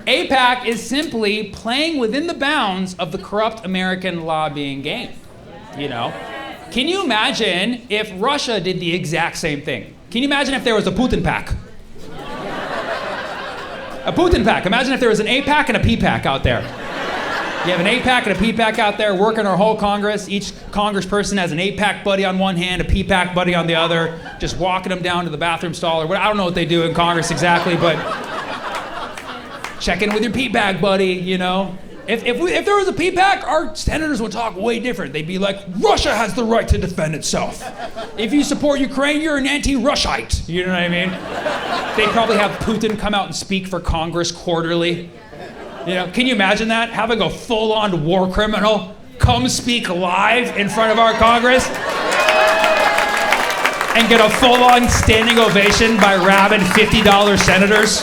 APAC is simply playing within the bounds of the corrupt American lobbying game, you know? Can you imagine if Russia did the exact same thing? Can you imagine if there was a Putin pack? A Putin pack. Imagine if there was an APAC and a PPAC out there. You have an APAC and a PPAC out there working our whole Congress. Each congressperson has an APAC buddy on one hand, a PPAC buddy on the other, just walking them down to the bathroom stall or what. I don't know what they do in Congress exactly, but check in with your PPAC buddy, you know. If there was a PPAC, our senators would talk way different. They'd be like, Russia has the right to defend itself. If you support Ukraine, you're an anti-Rushite. You know what I mean? They'd probably have Putin come out and speak for Congress quarterly. You know, can you imagine that? Having a full-on war criminal come speak live in front of our Congress and get a full-on standing ovation by rabid $50 senators?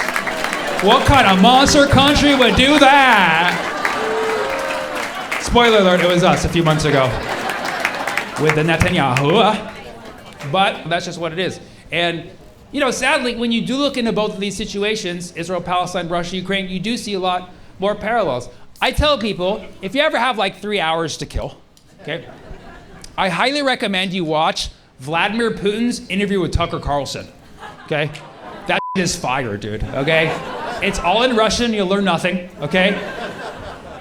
What kind of monster country would do that? Spoiler alert, it was us a few months ago with the Netanyahu. But that's just what it is. And, you know, sadly, when you do look into both of these situations, Israel, Palestine, Russia, Ukraine, you do see a lot more parallels. I tell people, if you ever have like 3 hours to kill, okay, I highly recommend you watch Vladimir Putin's interview with Tucker Carlson, okay? That is fire, dude, okay? It's all in Russian, you'll learn nothing, okay?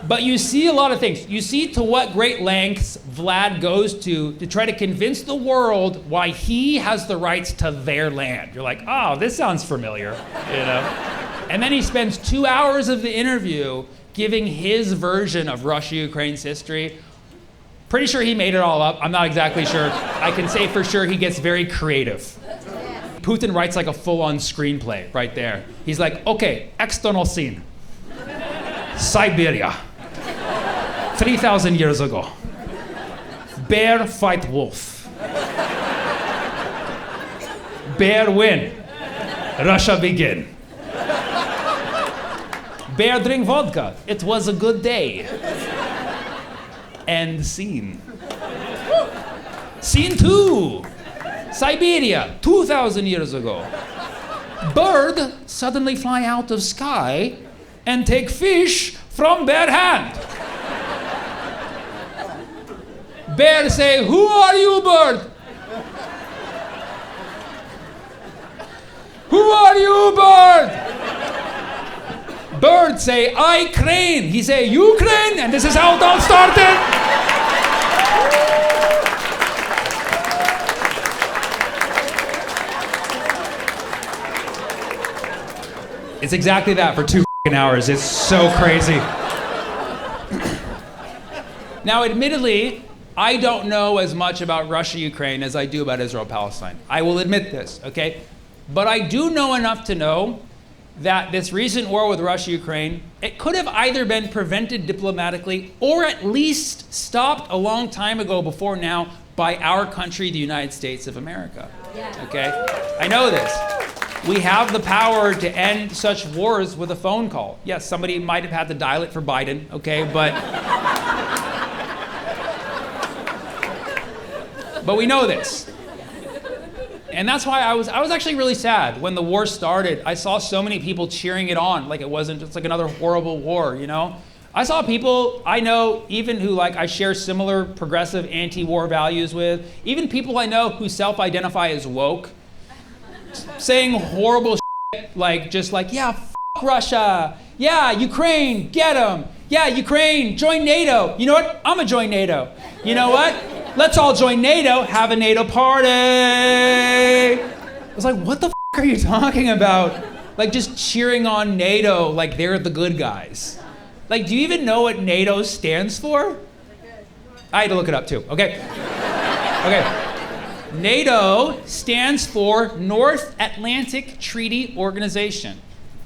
But you see a lot of things. You see to what great lengths Vlad goes to try to convince the world why he has the rights to their land. You're like, oh, this sounds familiar, you know? And then he spends 2 hours of the interview giving his version of Russia-Ukraine's history. Pretty sure he made it all up. I'm not exactly sure. I can say for sure he gets very creative. Putin writes like a full-on screenplay right there. He's like, okay, external scene. Siberia. 3,000 years ago. Bear fight wolf. Bear win. Russia begin. Bear drink vodka. It was a good day. End scene. Scene 2. Siberia, 2,000 years ago. Bird suddenly fly out of sky and take fish from bear hand. Bear say, who are you, bird? Who are you, bird? Bird say, I crane. He say, Ukraine, and this is how it all started. It's exactly that for 2 hours. It's so crazy. Now, admittedly, I don't know as much about Russia-Ukraine as I do about Israel-Palestine. I will admit this, okay? But I do know enough to know that this recent war with Russia-Ukraine, it could have either been prevented diplomatically or at least stopped a long time ago before now by our country, the United States of America. Okay? I know this. We have the power to end such wars with a phone call. Yes, somebody might have had to dial it for Biden, okay, but we know this. And that's why I was actually really sad when the war started. I saw so many people cheering it on like it wasn't just like another horrible war, you know? I saw people I know even who like I share similar progressive anti-war values with, even people I know who self-identify as woke, saying horrible shit like just like, yeah, f*** Russia. Yeah, Ukraine, get them. Yeah, Ukraine, join NATO. You know what? I'm gonna join NATO. You know what? Let's all join NATO, have a NATO party. I was like, what the f*** are you talking about? Like just cheering on NATO like they're the good guys. Like, do you even know what NATO stands for? I had to look it up too, okay? Okay. NATO stands for North Atlantic Treaty Organization.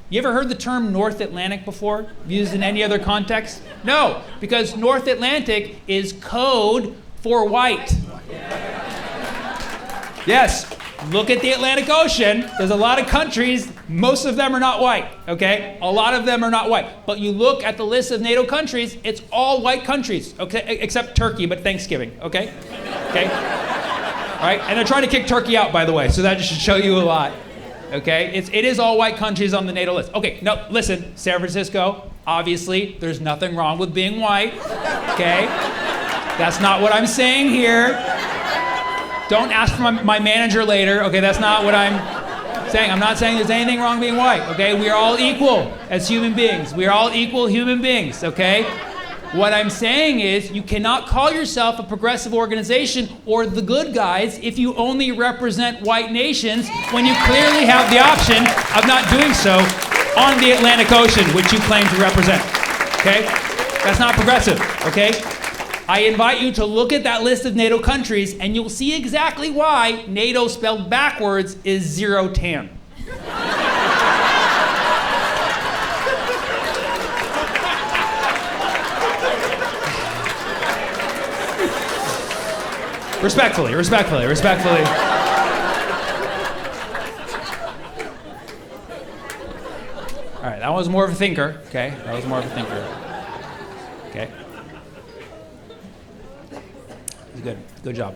You ever heard the term North Atlantic before, used in any other context? No, because North Atlantic is code for white. Yes, look at the Atlantic Ocean. There's a lot of countries, most of them are not white, okay? A lot of them are not white. But you look at the list of NATO countries, it's all white countries, okay? Except Turkey, but Thanksgiving, okay? Okay? All right, and they're trying to kick Turkey out, by the way, so that should show you a lot, okay? It is all white countries on the NATO list. Okay, no, listen, San Francisco, obviously, there's nothing wrong with being white, okay? That's not what I'm saying here. Don't ask for my manager later, okay? That's not what I'm saying. I'm not saying there's anything wrong being white, okay? We are all equal as human beings. We are all equal human beings, okay? What I'm saying is you cannot call yourself a progressive organization or the good guys if you only represent white nations when you clearly have the option of not doing so on the Atlantic Ocean, which you claim to represent, okay? That's not progressive, okay? I invite you to look at that list of NATO countries and you'll see exactly why NATO spelled backwards is zero tan. Respectfully. All right, that was more of a thinker, okay? Okay. Good job.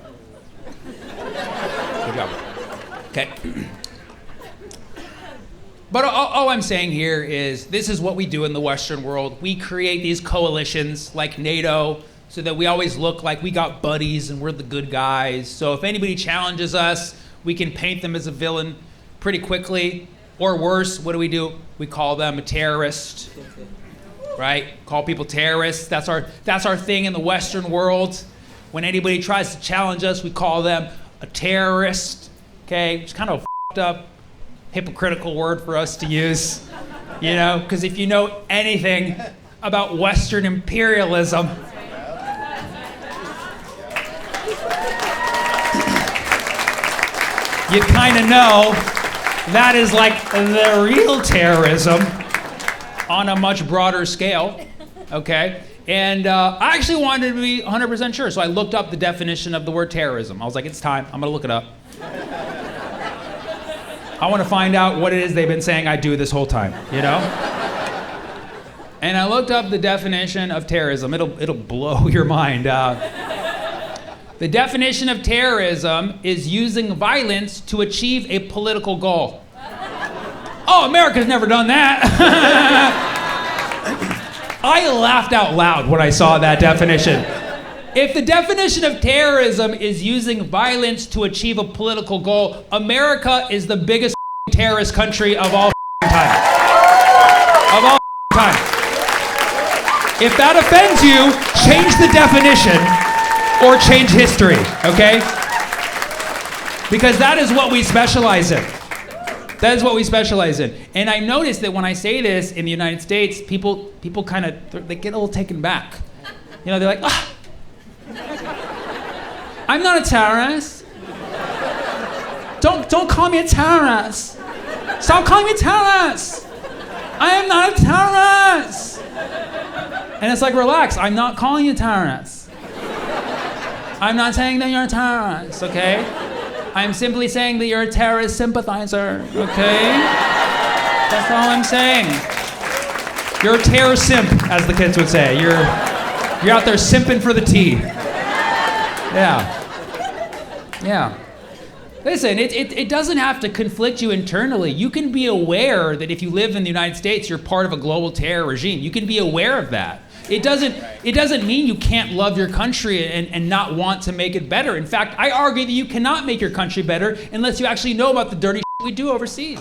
Okay. But all I'm saying here is this is what we do in the Western world. We create these coalitions like NATO so that we always look like we got buddies and we're the good guys. So if anybody challenges us, we can paint them as a villain pretty quickly. Or worse, what do? We call them a terrorist, right? Call people terrorists. That's our thing in the Western world. When anybody tries to challenge us, we call them a terrorist, okay? It's kind of a f***ed up, hypocritical word for us to use, you know? Because if you know anything about Western imperialism, you kind of know that is like the real terrorism on a much broader scale, okay? And I actually wanted to be 100% sure, so I looked up the definition of the word terrorism. I was like, it's time, I'm gonna look it up. I wanna find out what it is they've been saying I do this whole time, you know? And I looked up the definition of terrorism. It'll blow your mind. The definition of terrorism is using violence to achieve a political goal. Oh, America's never done that. I laughed out loud when I saw that definition. If the definition of terrorism is using violence to achieve a political goal, America is the biggest terrorist country of all time. Of all time. If that offends you, change the definition or change history, okay? Because that is what we specialize in. That is what we specialize in. And I noticed that when I say this in the United States, people kind of, they get a little taken back. You know, they're like, ah, I'm not a terrorist. Don't call me a terrorist. Stop calling me a terrorist. I am not a terrorist. And it's like, relax, I'm not calling you a terrorist. I'm not saying that you're a terrorist, okay? I'm simply saying that you're a terrorist sympathizer, okay? That's all I'm saying. You're a terror simp, as the kids would say. You're out there simping for the tea. Yeah. Listen, it doesn't have to conflict you internally. You can be aware that if you live in the United States, you're part of a global terror regime. You can be aware of that. It doesn't mean you can't love your country and not want to make it better. In fact, I argue that you cannot make your country better unless you actually know about the dirty shit we do overseas.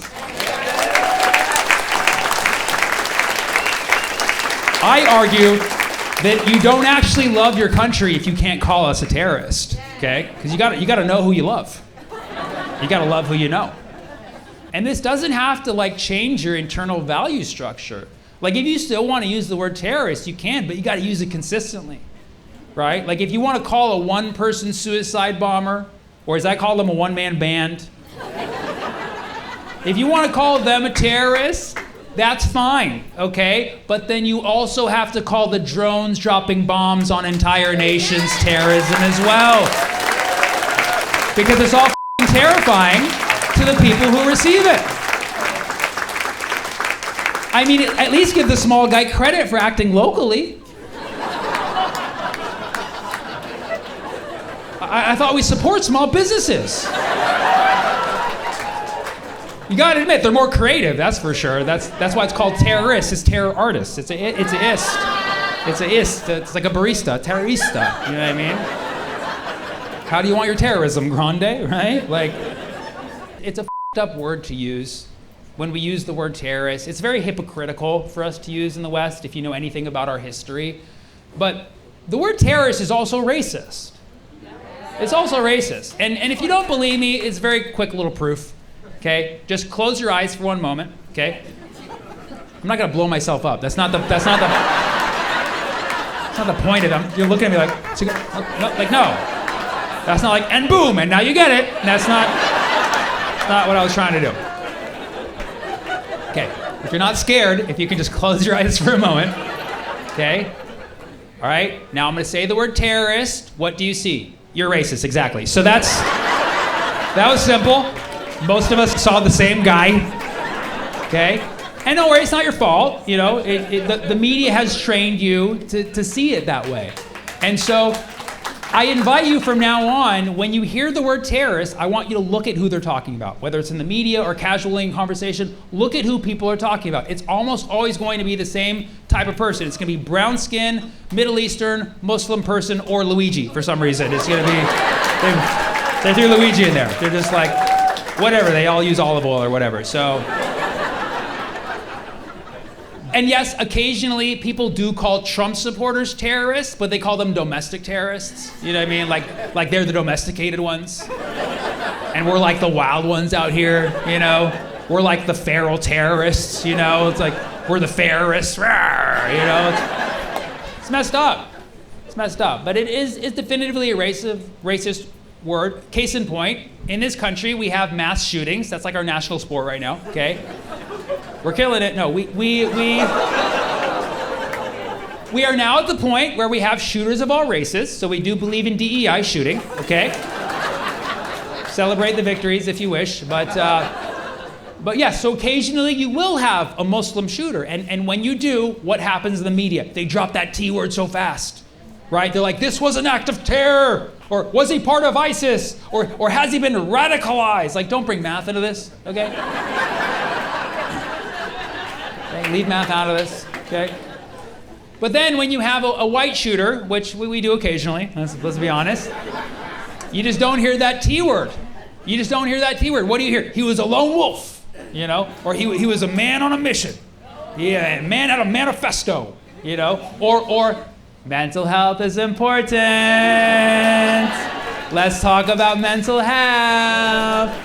I argue that you don't actually love your country if you can't call us a terrorist, okay? Because you gotta know who you love. You gotta love who you know. And this doesn't have to like change your internal value structure. Like if you still want to use the word terrorist, you can, but you got to use it consistently, right? Like if you want to call a one-person suicide bomber, or as I call them, a one-man band, if you want to call them a terrorist, that's fine, okay? But then you also have to call the drones dropping bombs on entire nations terrorism as well. Because it's all terrifying to the people who receive it. I mean, at least give the small guy credit for acting locally. I thought we support small businesses. You gotta admit, they're more creative, that's for sure. That's why it's called terrorists. It's terror artists. It's a ist. It's a ist. It's like a barista, terrorista. You know what I mean? How do you want your terrorism, grande, right? Like, it's a f***ed up word to use when we use the word terrorist. It's very hypocritical for us to use in the West if you know anything about our history. But the word terrorist is also racist. It's also racist. And if you don't believe me, it's very quick little proof. Okay? Just close your eyes for one moment. Okay? I'm not gonna blow myself up. That's not the point of them. You're looking at me like, no. That's not like, and boom, and now you get it. That's not what I was trying to do. Okay, if you're not scared, if you can just close your eyes for a moment. Okay? All right, now I'm gonna say the word terrorist. What do you see? You're racist, exactly. So that was simple. Most of us saw the same guy. Okay? And don't worry, it's not your fault. You know, the media has trained you to see it that way. And so I invite you from now on, when you hear the word terrorist, I want you to look at who they're talking about. Whether it's in the media or casually in conversation, look at who people are talking about. It's almost always going to be the same type of person. It's going to be brown skin, Middle Eastern, Muslim person, or Luigi for some reason. It's going to be, they threw Luigi in there. They're just like, whatever, they all use olive oil or whatever. So. And yes, occasionally people do call Trump supporters terrorists, but they call them domestic terrorists. You know what I mean? Like they're the domesticated ones. And we're like the wild ones out here, you know? We're like the feral terrorists, you know? It's like, we're the terrorists, you know? It's messed up. It's messed up. But it's definitively a racist word. Case in point, in this country we have mass shootings. That's like our national sport right now, okay? We're killing it. No, we are now at the point where we have shooters of all races, so we do believe in DEI shooting, okay? Celebrate the victories if you wish, but yes, so occasionally you will have a Muslim shooter, and when you do, what happens in the media? They drop that T word so fast, right? They're like, this was an act of terror, or was he part of ISIS, or has he been radicalized? Like, don't bring math into this, okay? Leave math out of this, okay? But then when you have a white shooter, which we do occasionally, let's be honest, you just don't hear that T word. You just don't hear that T word. What do you hear? He was a lone wolf, you know? Or he was a man on a mission. Yeah, a man had a manifesto, you know? Or mental health is important. Let's talk about mental health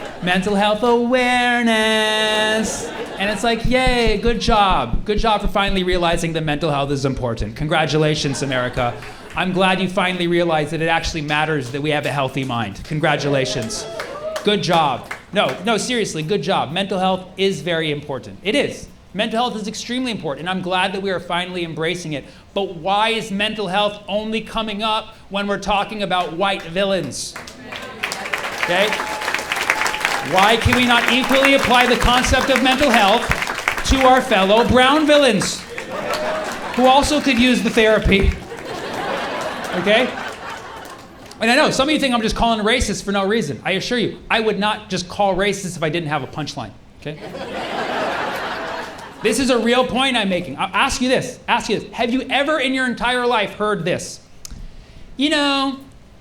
awareness. And it's like, yay, good job. Good job for finally realizing that mental health is important. Congratulations, America. I'm glad you finally realized that it actually matters that we have a healthy mind. Congratulations. Good job. No, seriously, good job. Mental health is very important. It is. Mental health is extremely important, and I'm glad that we are finally embracing it. But why is mental health only coming up when we're talking about white villains? Okay? Why can we not equally apply the concept of mental health to our fellow brown villains who also could use the therapy? Okay? And I know some of you think I'm just calling racist for no reason. I assure you, I would not just call racist if I didn't have a punchline. Okay? This is a real point I'm making. I'll ask you this. Have you ever in your entire life heard this? You know,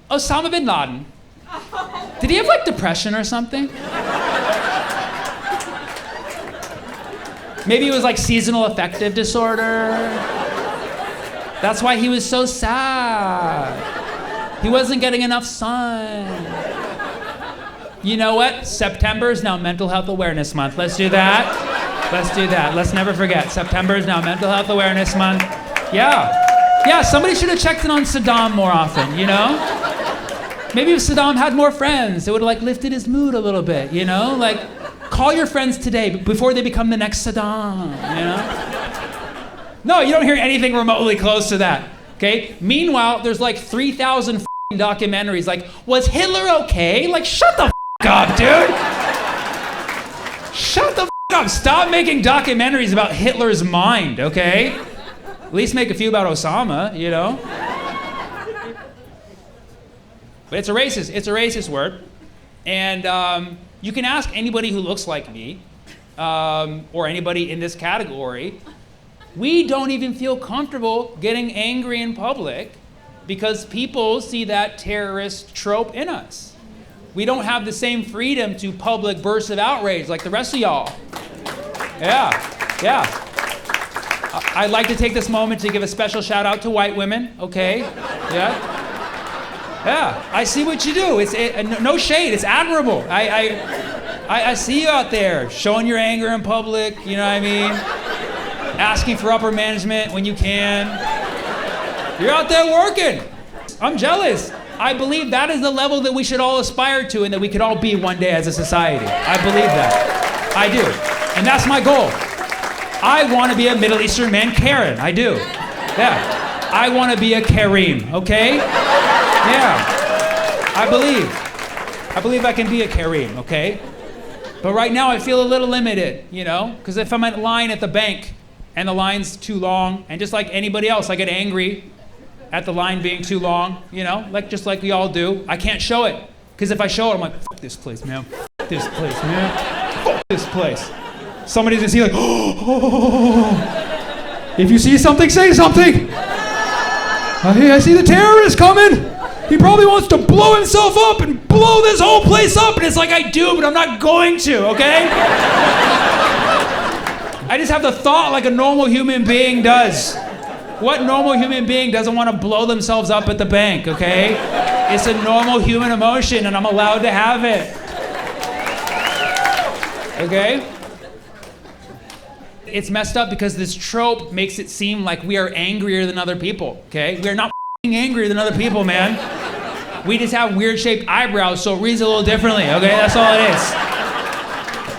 Osama bin Laden, did he have like depression or something? Maybe it was like seasonal affective disorder. That's why he was so sad. He wasn't getting enough sun. You know what? September is now Mental Health Awareness Month. Let's do that. Let's never forget. September is now Mental Health Awareness Month. Yeah, somebody should have checked in on Saddam more often, you know? Maybe if Saddam had more friends, it would have like lifted his mood a little bit, you know? Like, call your friends today before they become the next Saddam, you know? No, you don't hear anything remotely close to that, okay? Meanwhile, there's like 3,000 documentaries like, was Hitler okay? Like, shut the up, dude. Shut the up. Stop making documentaries about Hitler's mind, okay? At least make a few about Osama, you know? But it's a racist word. And you can ask anybody who looks like me, or anybody in this category. We don't even feel comfortable getting angry in public because people see that terrorist trope in us. We don't have the same freedom to public bursts of outrage like the rest of y'all. Yeah. I'd like to take this moment to give a special shout out to white women, okay? Yeah, I see what you do. No shade, it's admirable. I see you out there showing your anger in public, you know what I mean? Asking for upper management when you can. You're out there working. I'm jealous. I believe that is the level that we should all aspire to and that we could all be one day as a society. I believe that. I do. And that's my goal. I want to be a Middle Eastern man, Carreon. I do. Yeah. I want to be a Kareem, okay? Yeah. I believe I can be a Kareem, okay? But right now I feel a little limited, you know? Because if I'm at line at the bank and the line's too long, and just like anybody else, I get angry at the line being too long, you know? Just like we all do. I can't show it. Because if I show it, I'm like, fuck this place, man. Fuck this place, man. Fuck this place. Somebody's gonna see like, oh. If you see something, say something. I see the terrorist coming. He probably wants to blow himself up and blow this whole place up. And it's like, I do, but I'm not going to, okay? I just have the thought like a normal human being does. What normal human being doesn't want to blow themselves up at the bank, okay? It's a normal human emotion and I'm allowed to have it. Okay? It's messed up because this trope makes it seem like we are angrier than other people, okay? We're not angrier than other people, man. We just have weird shaped eyebrows, so it reads a little differently, okay? That's all it is.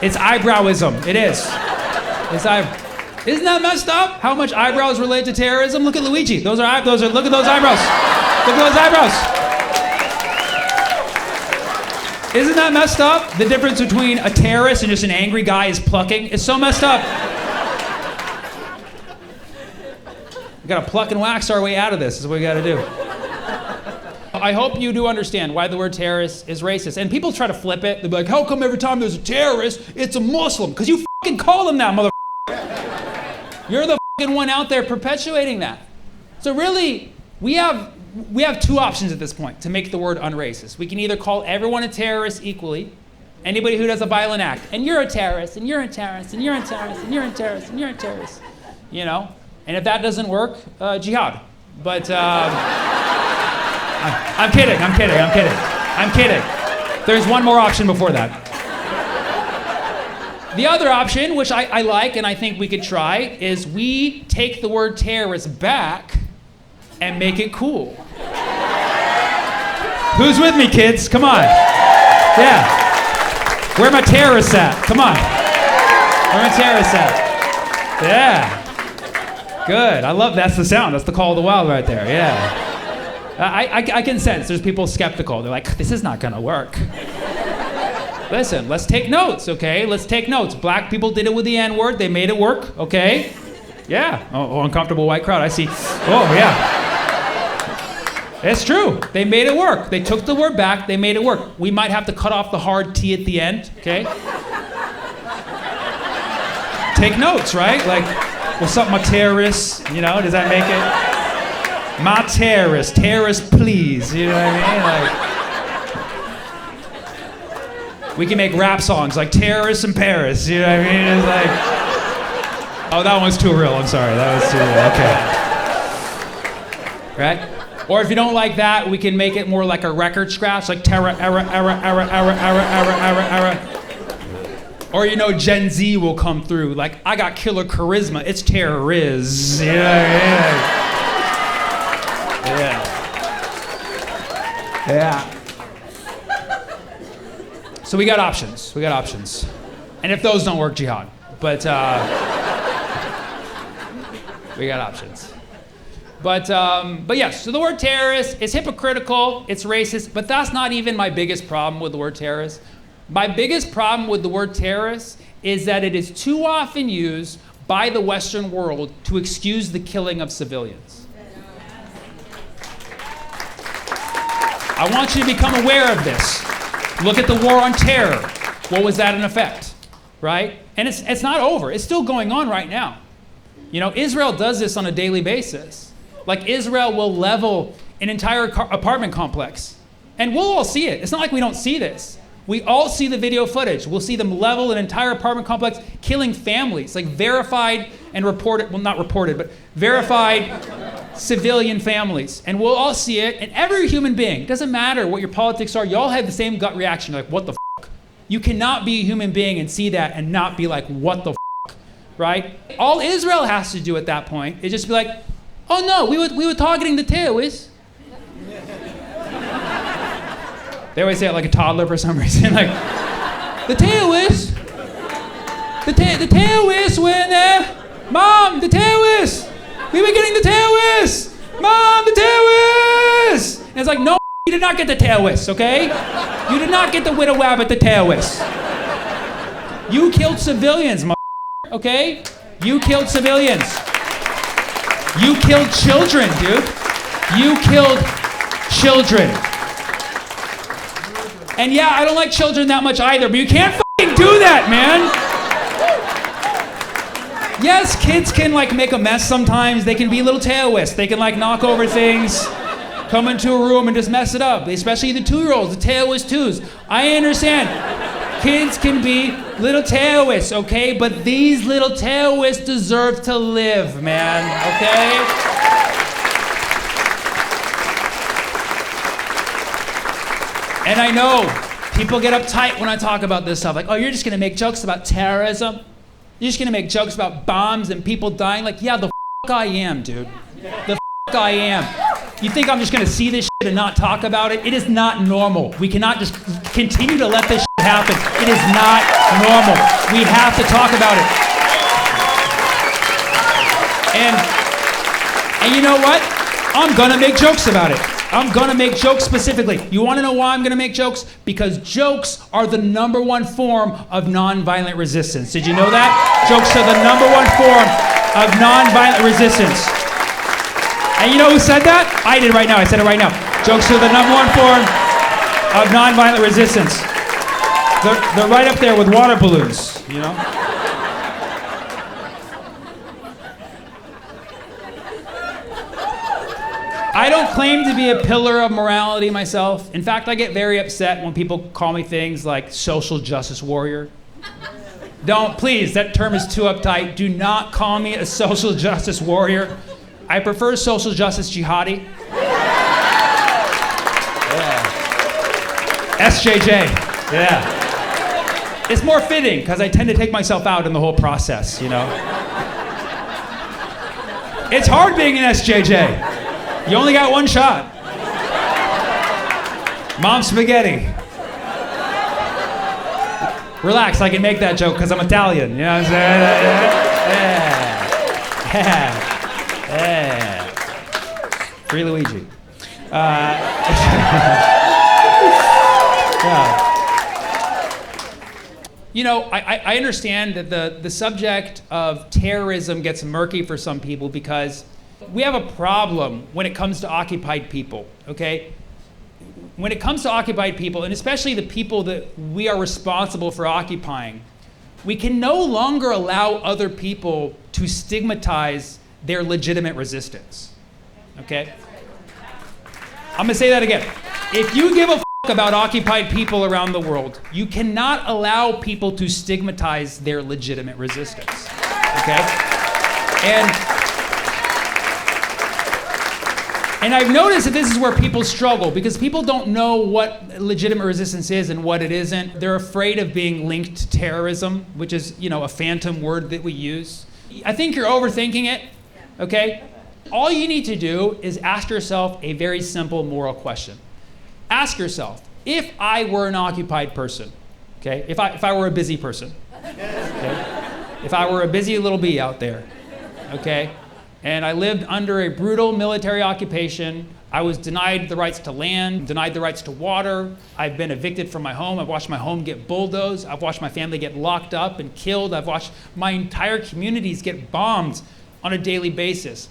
It's eyebrowism, it is. Isn't that messed up? How much eyebrows relate to terrorism? Look at Luigi, look at those eyebrows. Look at those eyebrows. Isn't that messed up? The difference between a terrorist and just an angry guy is plucking. It's so messed up. We gotta pluck and wax our way out of this, is what we gotta do. I hope you do understand why the word terrorist is racist. And people try to flip it. They'll be like, how come every time there's a terrorist, it's a Muslim? Because you fucking call them that, motherfucker. You're the fucking one out there perpetuating that. So really, we have two options at this point to make the word unracist. We can either call everyone a terrorist equally, anybody who does a violent act, and you're a terrorist, and you're a terrorist, and you're a terrorist, and you're a terrorist, and you're a terrorist, you know? And if that doesn't work, jihad. But I'm kidding. There's one more option before that. The other option, which I like and I think we could try, is we take the word terrorist back and make it cool. Who's with me, kids? Come on. Yeah. Where my terrorists at? Come on. Where my terrorists at? Yeah. Good. I love that's the sound. That's the call of the wild right there. Yeah. I can sense there's people skeptical. They're like, this is not gonna work. Listen, let's take notes, okay? Let's take notes. Black people did it with the N-word. They made it work, okay? Yeah. Oh, uncomfortable white crowd. I see. Oh, yeah. It's true. They made it work. They took the word back. They made it work. We might have to cut off the hard T at the end, okay? Take notes, right? Like, what's up, my terrorists? You know, does that make it? My terrorist, please. You know what I mean? Like, we can make rap songs like Terrorists in Paris. You know what I mean? It's like, oh, that one's too real. I'm sorry. That was too real. Okay. Right? Or if you don't like that, we can make it more like a record scratch, like terror. Or, you know, Gen Z will come through. Like, I got killer charisma. It's terroriz. You know what I mean? Yeah. Yeah. So we got options. And if those don't work, jihad. But we got options. But yes, so the word terrorist is hypocritical, it's racist, but that's not even my biggest problem with the word terrorist. My biggest problem with the word terrorist is that it is too often used by the Western world to excuse the killing of civilians. I want you to become aware of this. Look at the war on terror. What was that in effect, right? And it's not over. It's still going on right now. You know, Israel does this on a daily basis. Like, Israel will level an entire apartment complex. And we'll all see it. It's not like we don't see this. We all see the video footage. We'll see them level an entire apartment complex, killing families, like verified and reported, well, not reported, but verified civilian families. And we'll all see it. And every human being, doesn't matter what your politics are, you all have the same gut reaction, like, what the f***? You cannot be a human being and see that and not be like, what the f***, right? All Israel has to do at that point is just be like, oh no, we were targeting the terrorists. They always say it like a toddler for some reason, like, the terrorists, the terrorists were in there. Mom, the terrorists, we were getting the terrorists. Mom, the terrorists. And it's like, no, you did not get the terrorists, okay? You did not get the widow rabbit, the terrorists. You killed civilians, okay? You killed civilians. You killed children, dude. You killed children. And yeah, I don't like children that much either, but you can't fucking do that, man. Yes, kids can like make a mess sometimes. They can be little terrorists. They can like knock over things, come into a room and just mess it up. Especially the 2-year-olds, the terrorist 2s. I understand. Kids can be little terrorists, okay? But these little terrorists deserve to live, man, okay? And I know people get uptight when I talk about this stuff. Like, oh, you're just going to make jokes about terrorism? You're just going to make jokes about bombs and people dying? Like, yeah, the f*** I am, dude. The f*** I am. You think I'm just going to see this shit and not talk about it? It is not normal. We cannot just continue to let this shit happen. It is not normal. We have to talk about it. And you know what? I'm going to make jokes about it. I'm gonna make jokes specifically. You wanna know why I'm gonna make jokes? Because jokes are the #1 form of nonviolent resistance. Did you know that? Jokes are the #1 form of nonviolent resistance. And you know who said that? I did right now, I said it right now. Jokes are the #1 form of nonviolent resistance. They're right up there with water balloons, you know? I don't claim to be a pillar of morality myself. In fact, I get very upset when people call me things like social justice warrior. Don't, please, that term is too uptight. Do not call me a social justice warrior. I prefer social justice jihadi. Yeah. SJJ, yeah. It's more fitting because I tend to take myself out in the whole process, you know? It's hard being an SJJ. You only got one shot. Mom spaghetti. Relax, I can make that joke because I'm Italian. You know what I'm saying? Yeah. Free Luigi. Yeah. You know, I understand that the subject of terrorism gets murky for some people because we have a problem when it comes to occupied people, okay? When it comes to occupied people, and especially the people that we are responsible for occupying, we can no longer allow other people to stigmatize their legitimate resistance, okay? I'm gonna say that again. If you give a f*** about occupied people around the world, you cannot allow people to stigmatize their legitimate resistance, okay? And I've noticed that this is where people struggle because people don't know what legitimate resistance is and what it isn't. They're afraid of being linked to terrorism, which is, you know, a phantom word that we use. I think you're overthinking it, okay? All you need to do is ask yourself a very simple moral question. Ask yourself, if I were an occupied person, okay? If I were a busy person, okay? If I were a busy little bee out there, okay? And I lived under a brutal military occupation I was denied the rights to land, denied the rights to water. I've been evicted from my home. I've watched my home get bulldozed. I've watched my family get locked up and killed. I've watched my entire communities get bombed on a daily basis.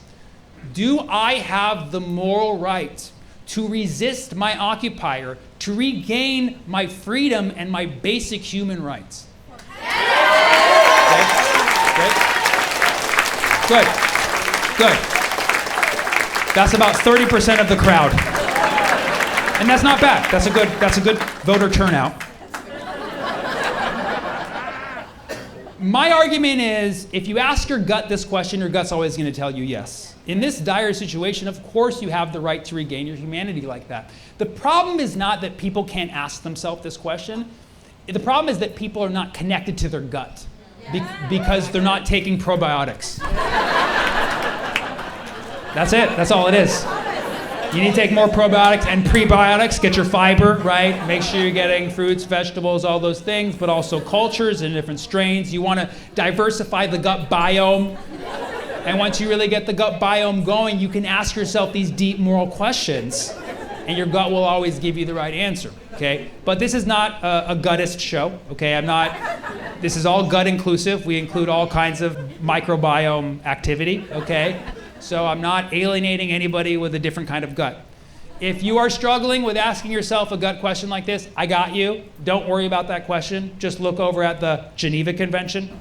Do I have the moral right to resist my occupier, to regain my freedom and my basic human rights? Okay. Good. Good. That's about 30% of the crowd. And that's not bad. That's a good voter turnout. My argument is, if you ask your gut this question, your gut's always going to tell you yes. In this dire situation, of course you have the right to regain your humanity like that. The problem is not that people can't ask themselves this question. The problem is that people are not connected to their gut because they're not taking probiotics. That's it. That's all it is. You need to take more probiotics and prebiotics, get your fiber, right? Make sure you're getting fruits, vegetables, all those things, but also cultures and different strains. You want to diversify the gut biome. And once you really get the gut biome going, you can ask yourself these deep moral questions, and your gut will always give you the right answer, okay? But this is not a guttist show, okay? This is all gut inclusive. We include all kinds of microbiome activity, okay? So I'm not alienating anybody with a different kind of gut. If you are struggling with asking yourself a gut question like this, I got you. Don't worry about that question. Just look over at the Geneva Convention.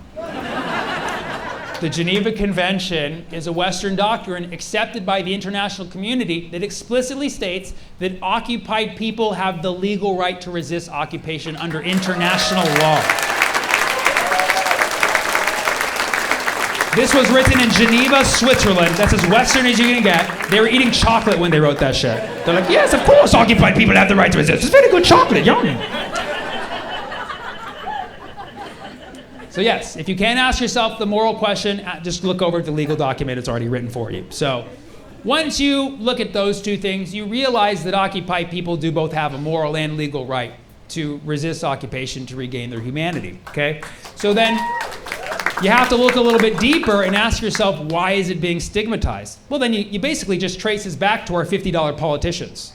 The Geneva Convention is a Western doctrine accepted by the international community that explicitly states that occupied people have the legal right to resist occupation under international law. This was written in Geneva, Switzerland. That's as Western as you can get. They were eating chocolate when they wrote that shit. They're like, yes, of course occupied people have the right to resist. It's very good chocolate, yum. So yes, if you can't ask yourself the moral question, just look over at the legal document. It's already written for you. So once you look at those two things, you realize that occupied people do both have a moral and legal right to resist occupation to regain their humanity, okay? So then, you have to look a little bit deeper and ask yourself, why is it being stigmatized? Well, then you basically just trace this back to our $50 politicians.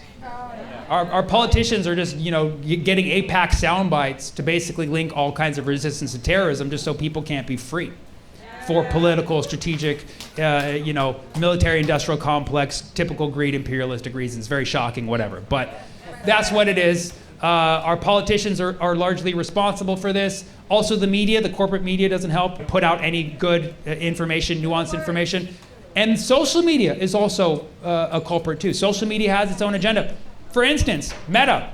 Our politicians are just, getting APAC sound bites to basically link all kinds of resistance to terrorism just so people can't be free for political, strategic, military industrial complex, typical greed, imperialistic reasons. Very shocking, whatever. But that's what it is. Our politicians are largely responsible for this. Also the media, the corporate media doesn't help put out any good information, nuanced information. And social media is also a culprit too. Social media has its own agenda. For instance, Meta.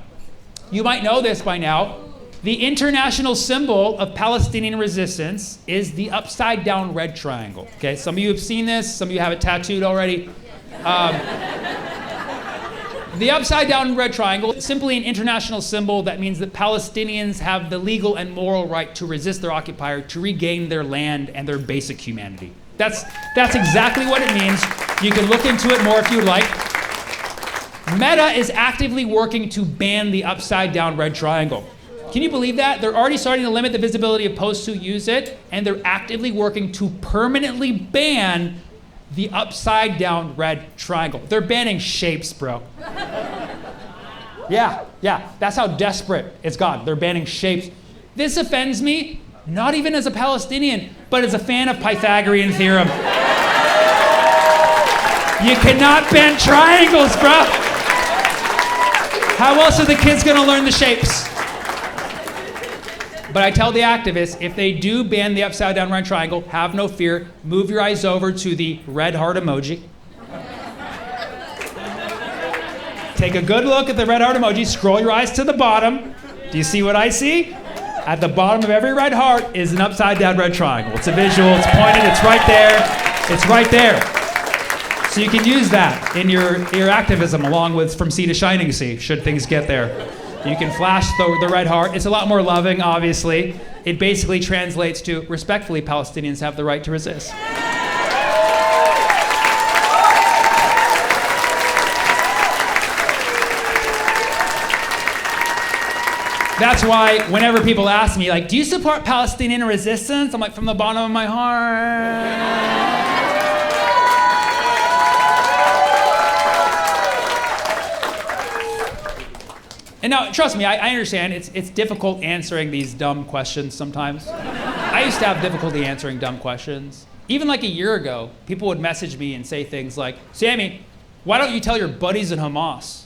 You might know this by now. The international symbol of Palestinian resistance is the upside down red triangle. Okay, some of you have seen this, some of you have it tattooed already. The upside down red triangle is simply an international symbol that means that Palestinians have the legal and moral right to resist their occupier, to regain their land and their basic humanity. That's exactly what it means. You can look into it more if you'd like. Meta is actively working to ban the upside down red triangle. Can you believe that? They're already starting to limit the visibility of posts who use it, and they're actively working to permanently ban the upside down red triangle. They're banning shapes, bro. Yeah, that's how desperate it's gotten. They're banning shapes. This offends me, not even as a Palestinian, but as a fan of Pythagorean theorem. You cannot ban triangles, bro. How else are the kids gonna learn the shapes? But I tell the activists, if they do ban the upside down red triangle, have no fear, move your eyes over to the red heart emoji. Take a good look at the red heart emoji, scroll your eyes to the bottom. Do you see what I see? At the bottom of every red heart is an upside down red triangle. It's a visual, it's pointed, it's right there. It's right there. So you can use that in your activism along with From Sea to Shining Sea, should things get there. You can flash the red heart. It's a lot more loving, obviously. It basically translates to, respectfully, Palestinians have the right to resist. That's why whenever people ask me, like, do you support Palestinian resistance? I'm like, from the bottom of my heart. And now, trust me, I understand it's difficult answering these dumb questions sometimes. I used to have difficulty answering dumb questions. Even like a year ago, people would message me and say things like, Sammy, why don't you tell your buddies in Hamas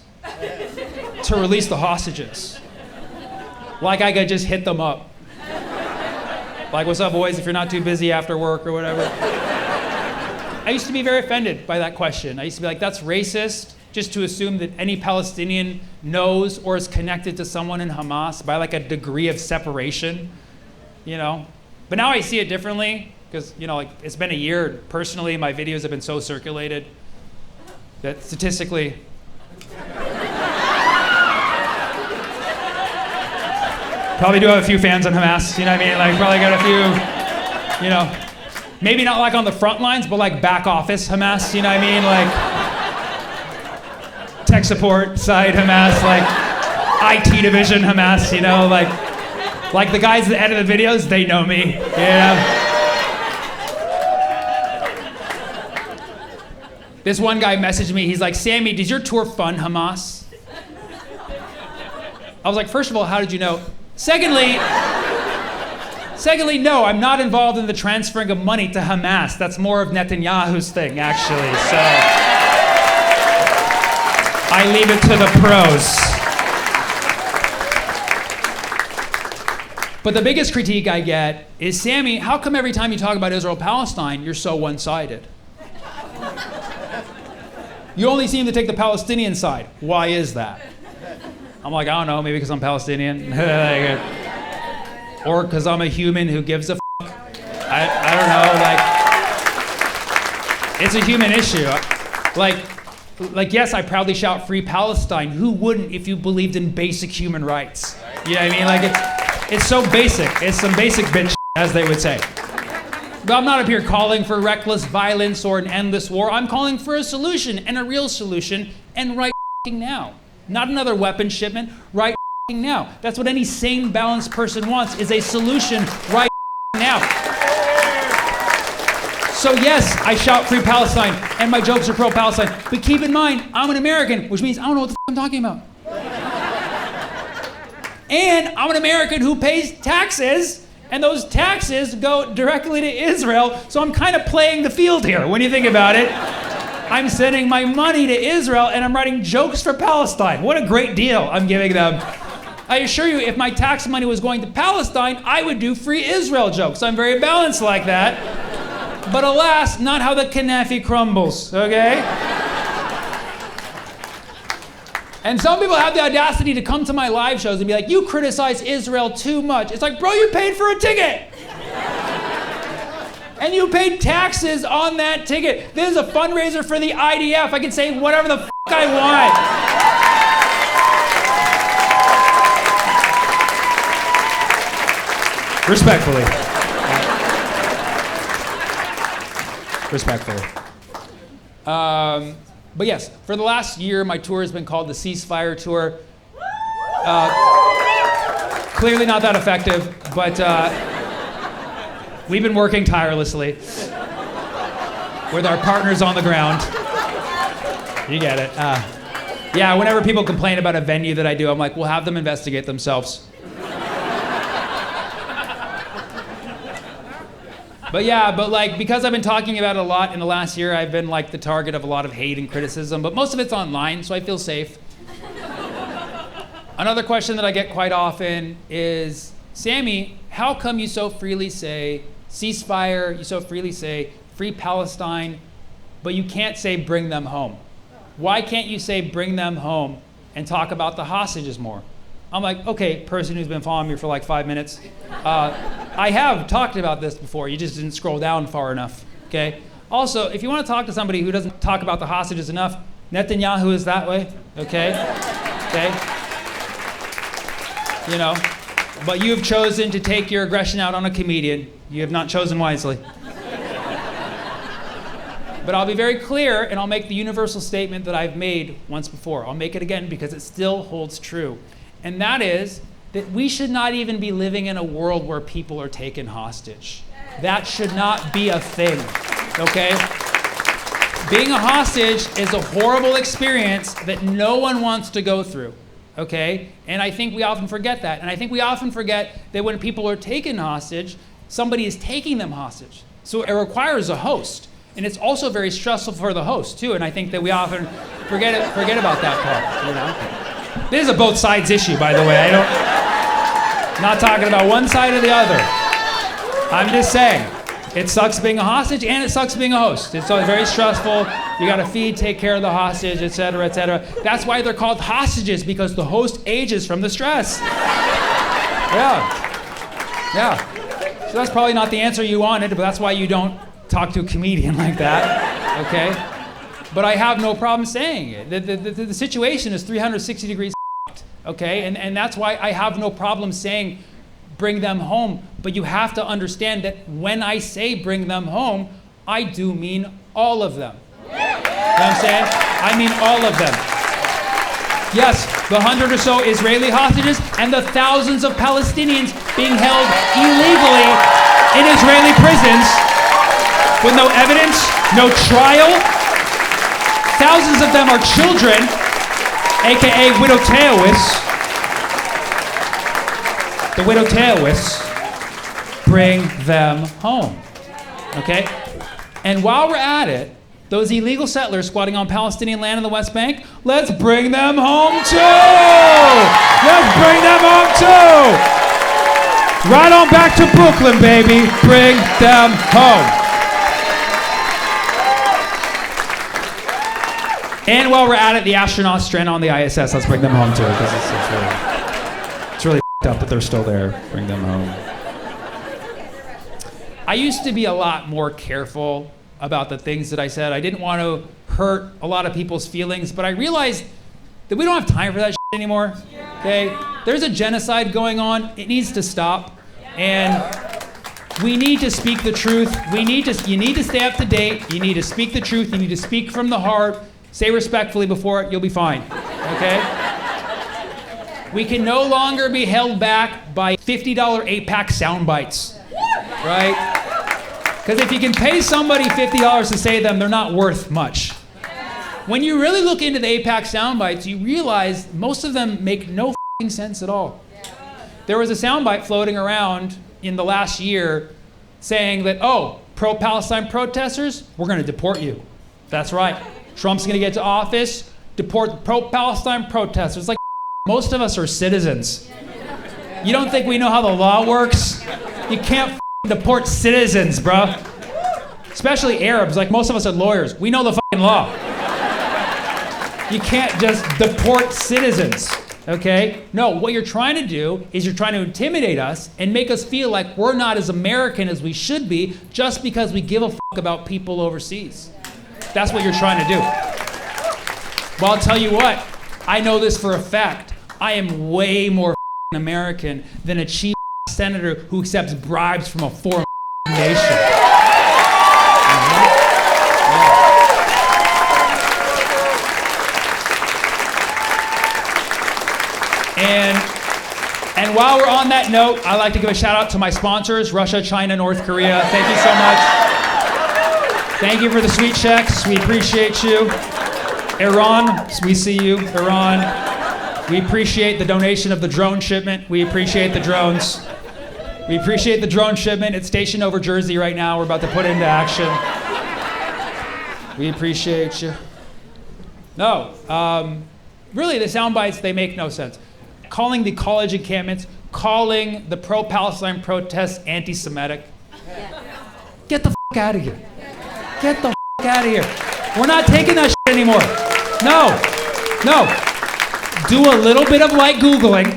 to release the hostages? Like I could just hit them up. Like, what's up, boys, if you're not too busy after work or whatever. I used to be very offended by that question. I used to be like, that's racist, just to assume that any Palestinian knows or is connected to someone in Hamas by like a degree of separation, you know? But now I see it differently, because, you know, like, it's been a year. Personally, my videos have been so circulated that statistically, probably do have a few fans on Hamas, you know what I mean? Like, probably got a few, you know, maybe not like on the front lines, but like back office Hamas, you know what I mean? Like, tech support side Hamas, like IT division Hamas, you know, like the guys that edit the videos, they know me, you know? This one guy messaged me, he's like, Sammy, does your tour fund Hamas? I was like, first of all, how did you know? Secondly, no, I'm not involved in the transferring of money to Hamas. That's more of Netanyahu's thing, actually, so I leave it to the pros. But the biggest critique I get is, Sammy, how come every time you talk about Israel-Palestine, you're so one-sided? You only seem to take the Palestinian side. Why is that? I'm like, I don't know, maybe because I'm Palestinian. Or because I'm a human who gives a f***. I don't know, like, it's a human issue. Like, yes, I proudly shout free Palestine. Who wouldn't if you believed in basic human rights? You know what I mean? Like, it's so basic. It's some basic bitch, as they would say. But I'm not up here calling for reckless violence or an endless war. I'm calling for a solution, and a real solution, and right now. Not another weapon shipment, right now. That's what any sane, balanced person wants, is a solution right now. So yes, I shout free Palestine, and my jokes are pro-Palestine. But keep in mind, I'm an American, which means I don't know what the f*** I'm talking about. And I'm an American who pays taxes, and those taxes go directly to Israel, so I'm kind of playing the field here, when you think about it. I'm sending my money to Israel, and I'm writing jokes for Palestine. What a great deal I'm giving them. I assure you, if my tax money was going to Palestine, I would do free Israel jokes. I'm very balanced like that. But alas, not how the Kanafi crumbles, okay? And some people have the audacity to come to my live shows and be like, you criticize Israel too much. It's like, bro, you paid for a ticket. And you paid taxes on that ticket. This is a fundraiser for the IDF. I can say whatever the f*** I want. Respectfully. Respectfully. But yes, for the last year, my tour has been called the Ceasefire Tour. Clearly not that effective, but we've been working tirelessly with our partners on the ground. You get it. Yeah, whenever people complain about a venue that I do, I'm like, we'll have them investigate themselves. But yeah, like, because I've been talking about it a lot in the last year, I've been like the target of a lot of hate and criticism, but most of it's online, so I feel safe. Another question that I get quite often is, Sammy, how come you so freely say ceasefire, you so freely say free Palestine, but you can't say bring them home? Why can't you say bring them home and talk about the hostages more? I'm like, okay, person who's been following me for like 5 minutes, I have talked about this before, you just didn't scroll down far enough, okay? Also, if you want to talk to somebody who doesn't talk about the hostages enough, Netanyahu is that way, okay? Okay? You know, but you have chosen to take your aggression out on a comedian. You have not chosen wisely. But I'll be very clear, and I'll make the universal statement that I've made once before. I'll make it again because it still holds true. And that is that we should not even be living in a world where people are taken hostage. That should not be a thing, okay? Being a hostage is a horrible experience that no one wants to go through. okay? And I think we often forget that. And I think we often forget that when people are taken hostage, somebody is taking them hostage. So it requires a host. And it's also very stressful for the host, too. And I think that we often forget about that part, you know? This is a both sides issue, by the way. I'm not talking about one side or the other. I'm just saying, it sucks being a hostage and it sucks being a host. It's very stressful. You gotta feed, take care of the hostage, et cetera, et cetera. That's why they're called hostages, because the host ages from the stress. Yeah. So that's probably not the answer you wanted, but that's why you don't talk to a comedian like that, okay? But I have no problem saying it. The situation is 360 degrees, okay? And that's why I have no problem saying bring them home. But you have to understand that when I say bring them home, I do mean all of them. You know what I'm saying? I mean all of them. Yes, the 100 or so Israeli hostages and the thousands of Palestinians being held illegally in Israeli prisons with no evidence, no trial. Thousands of them are children, aka widow Teowis. The widow Teowis, bring them home, okay? And while we're at it, those illegal settlers squatting on Palestinian land in the West Bank, let's bring them home too! Let's bring them home too! Right on back to Brooklyn, baby. Bring them home. And while we're at it, the astronauts stranded on the ISS, let's bring them home too, because it's really up that they're still there. Bring them home. I used to be a lot more careful about the things that I said. I didn't want to hurt a lot of people's feelings, but I realized that we don't have time for that shit anymore. Okay? There's a genocide going on. It needs to stop. And we need to speak the truth. You need to stay up to date. You need to speak the truth. You need to speak from the heart. Say respectfully before it. You'll be fine. Okay? We can no longer be held back by $50 APAC sound bites, right? Because if you can pay somebody $50 to say them, they're not worth much. When you really look into the APAC sound bites, you realize most of them make no f***ing sense at all. There was a sound bite floating around in the last year saying that, oh, pro-Palestine protesters, we're going to deport you. That's right. Trump's going to get to office, deport the pro-Palestine protesters. Like, most of us are citizens. You don't think we know how the law works? You can't deport citizens, bro. Especially Arabs. Like, most of us are lawyers. We know the law. You can't just deport citizens, okay? No, what you're trying to do is you're trying to intimidate us and make us feel like we're not as American as we should be just because we give a about people overseas. That's what you're trying to do. Well, I'll tell you what. I know this for a fact. I am way more American than a cheap senator who accepts bribes from a foreign nation. And while we're on that note, I'd like to give a shout out to my sponsors, Russia, China, North Korea. Thank you so much. Thank you for the sweet checks. We appreciate you. Iran, we see you. Iran. We appreciate the donation of the drone shipment. We appreciate the drones. We appreciate the drone shipment. It's stationed over Jersey right now. We're about to put it into action. We appreciate you. No, really the sound bites, they make no sense. Calling the college encampments, calling the pro-Palestine protests anti-Semitic. Get the f*** out of here. Get the f*** out of here. We're not taking that shit anymore. No. Do a little bit of light Googling,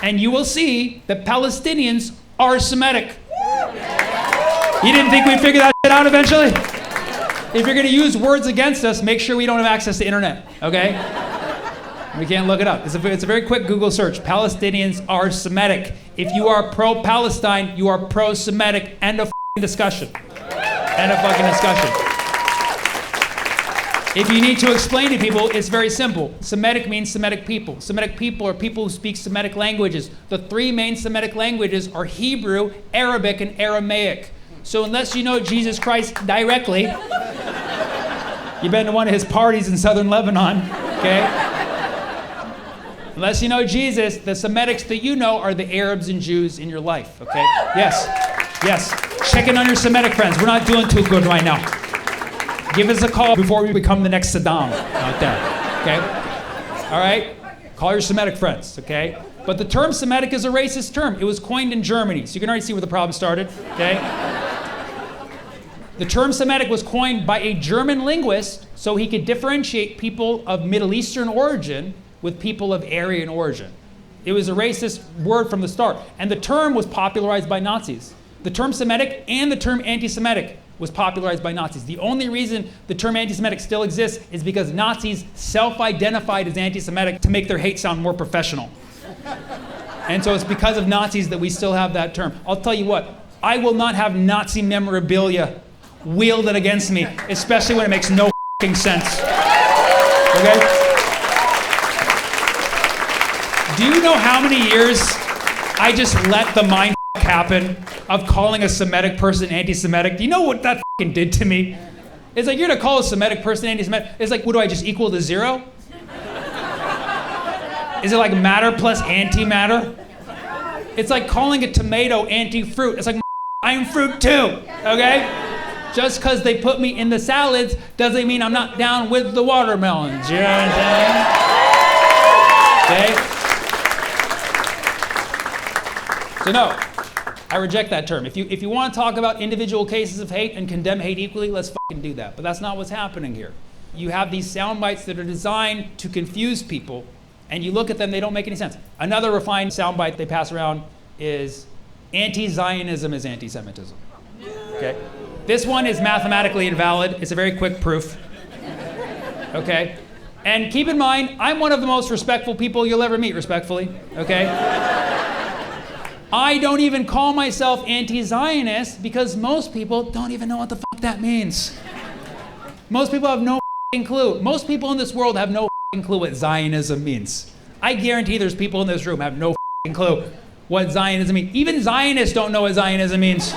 and you will see that Palestinians are Semitic. You didn't think we'd figure that shit out eventually? If you're gonna use words against us, make sure we don't have access to internet, okay? We can't look it up. It's a very quick Google search. Palestinians are Semitic. If you are pro-Palestine, you are pro-Semitic. End of discussion. End of fucking discussion. If you need to explain to people, it's very simple. Semitic means Semitic people. Semitic people are people who speak Semitic languages. The three main Semitic languages are Hebrew, Arabic, and Aramaic. So unless you know Jesus Christ directly, you've been to one of his parties in southern Lebanon, okay? Unless you know Jesus, the Semitics that you know are the Arabs and Jews in your life, okay? Yes, yes. Check in on your Semitic friends. We're not doing too good right now. Give us a call before we become the next Saddam out there, okay? All right? Call your Semitic friends, okay? But the term Semitic is a racist term. It was coined in Germany, so you can already see where the problem started, okay? The term Semitic was coined by a German linguist so he could differentiate people of Middle Eastern origin with people of Aryan origin. It was a racist word from the start. And the term was popularized by Nazis. The term Semitic and the term anti-Semitic was popularized by Nazis. The only reason the term anti-Semitic still exists is because Nazis self-identified as anti-Semitic to make their hate sound more professional. And so it's because of Nazis that we still have that term. I'll tell you what, I will not have Nazi memorabilia wielded against me, especially when it makes no f***ing sense. Okay? Do you know how many years I just let the mind happen of calling a Semitic person anti-Semitic? Do you know what that f***ing did to me? It's like, you're gonna call a Semitic person anti-Semitic. It's like, what do I just equal to 0? Is it like matter plus antimatter? It's like calling a tomato anti-fruit. It's like, I'm fruit too, okay? Just because they put me in the salads doesn't mean I'm not down with the watermelons. You know what I'm saying? Okay? So no, I reject that term. If you want to talk about individual cases of hate and condemn hate equally, let's fucking do that. But that's not what's happening here. You have these sound bites that are designed to confuse people, and you look at them, they don't make any sense. Another refined sound bite they pass around is anti-Zionism is anti-Semitism. Okay? This one is mathematically invalid. It's a very quick proof. Okay? And keep in mind, I'm one of the most respectful people you'll ever meet, respectfully. Okay? I don't even call myself anti-Zionist because most people don't even know what the fuck that means. Most people have no f***ing clue. Most people in this world have no f***ing clue what Zionism means. I guarantee there's people in this room have no f***ing clue what Zionism means. Even Zionists don't know what Zionism means.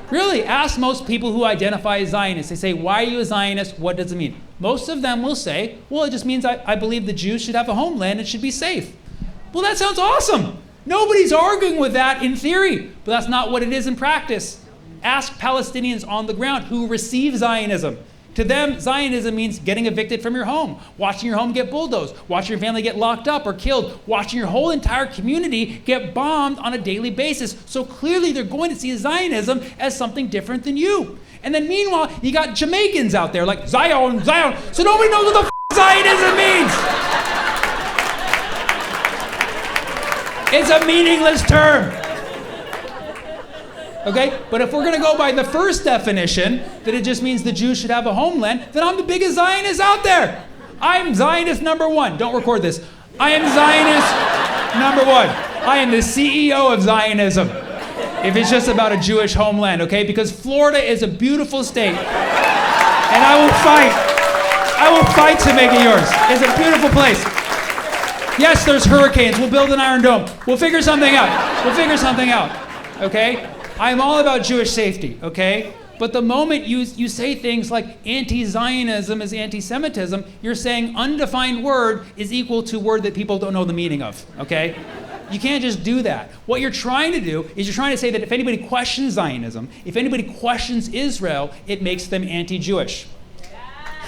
Really, ask most people who identify as Zionists. They say, why are you a Zionist? What does it mean? Most of them will say, well, it just means I believe the Jews should have a homeland and should be safe. Well, that sounds awesome. Nobody's arguing with that in theory, but that's not what it is in practice. Ask Palestinians on the ground who receive Zionism. To them, Zionism means getting evicted from your home, watching your home get bulldozed, watching your family get locked up or killed, watching your whole entire community get bombed on a daily basis. So clearly they're going to see Zionism as something different than you. And then meanwhile, you got Jamaicans out there like Zion, Zion. So nobody knows what the f*** Zionism means. It's a meaningless term. Okay? But if we're going to go by the first definition, that it just means the Jews should have a homeland, then I'm the biggest Zionist out there. I'm Zionist number 1. Don't record this. I am Zionist number 1. I am the CEO of Zionism. If it's just about a Jewish homeland, okay? Because Florida is a beautiful state. And I will fight. I will fight to make it yours. It's a beautiful place. Yes, there's hurricanes. We'll build an Iron Dome. We'll figure something out. We'll figure something out. Okay? I'm all about Jewish safety, okay? But the moment you say things like anti-Zionism is anti-Semitism, you're saying undefined word is equal to word that people don't know the meaning of, okay? You can't just do that. What you're trying to do is you're trying to say that if anybody questions Zionism, if anybody questions Israel, it makes them anti-Jewish.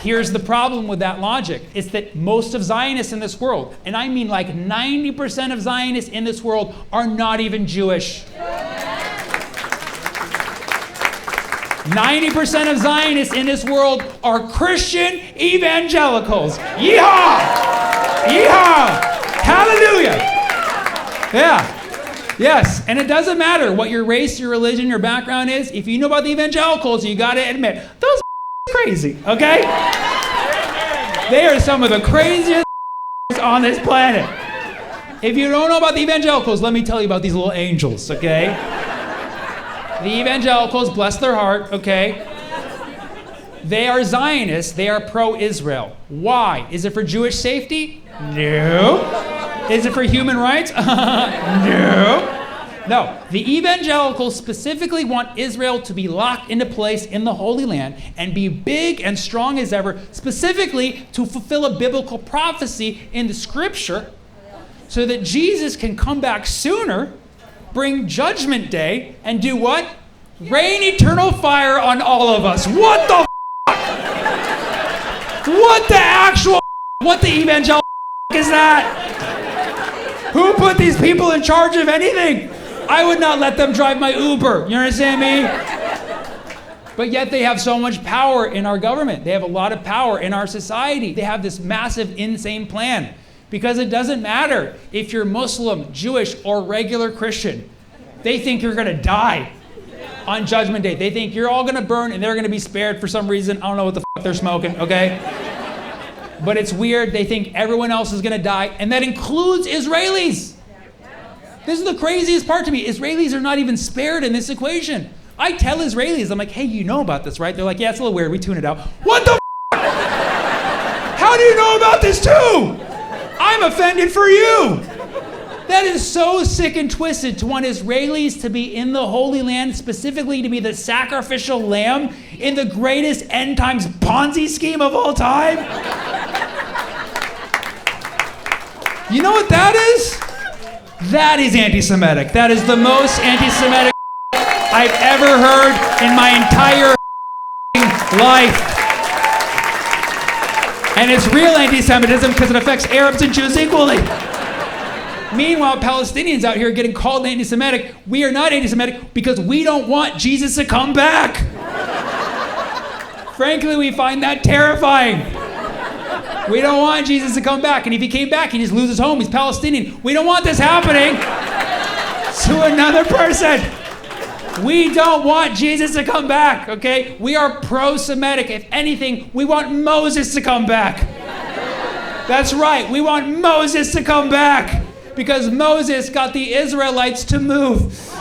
Here's the problem with that logic. It's that most of Zionists in this world, and I mean like 90% of Zionists in this world, are not even Jewish. 90% of Zionists in this world are Christian evangelicals. Yeehaw! Yeehaw! Hallelujah! Yeah. Yes, and it doesn't matter what your race, your religion, your background is. If you know about the evangelicals, you got to admit, those crazy, okay? They are some of the craziest on this planet. If you don't know about the evangelicals, let me tell you about these little angels, okay? The evangelicals, bless their heart, okay? They are Zionists. They are pro-Israel. Why? Is it for Jewish safety? No. Is it for human rights? No. No. The evangelicals specifically want Israel to be locked into place in the Holy Land and be big and strong as ever, specifically to fulfill a biblical prophecy in the scripture so that Jesus can come back sooner, bring Judgment Day, and do what? Rain eternal fire on all of us. What the What the actual what the evangelical is that? Who put these people in charge of anything? I would not let them drive my Uber. You understand me? But yet they have so much power in our government. They have a lot of power in our society. They have this massive, insane plan. Because it doesn't matter if you're Muslim, Jewish, or regular Christian. They think you're going to die on Judgment Day. They think you're all going to burn and they're going to be spared for some reason. I don't know what the fuck they're smoking, okay? But it's weird. They think everyone else is going to die, and that includes Israelis. This is the craziest part to me. Israelis are not even spared in this equation. I tell Israelis, I'm like, hey, you know about this, right? They're like, yeah, it's a little weird. We tune it out. What the f***? How do you know about this too? I'm offended for you. That is so sick and twisted to want Israelis to be in the Holy Land, specifically to be the sacrificial lamb in the greatest end times Ponzi scheme of all time. You know what that is? That is anti-Semitic. That is the most anti-Semitic I've ever heard in my entire life. And it's real anti-Semitism because it affects Arabs and Jews equally. Meanwhile, Palestinians out here getting called anti-Semitic. We are not anti-Semitic because we don't want Jesus to come back. Frankly, we find that terrifying. We don't want Jesus to come back. And if he came back, he just loses home. He's Palestinian. We don't want this happening to another person. We don't want Jesus to come back, okay? We are pro-Semitic. If anything, we want Moses to come back. That's right. We want Moses to come back because Moses got the Israelites to move.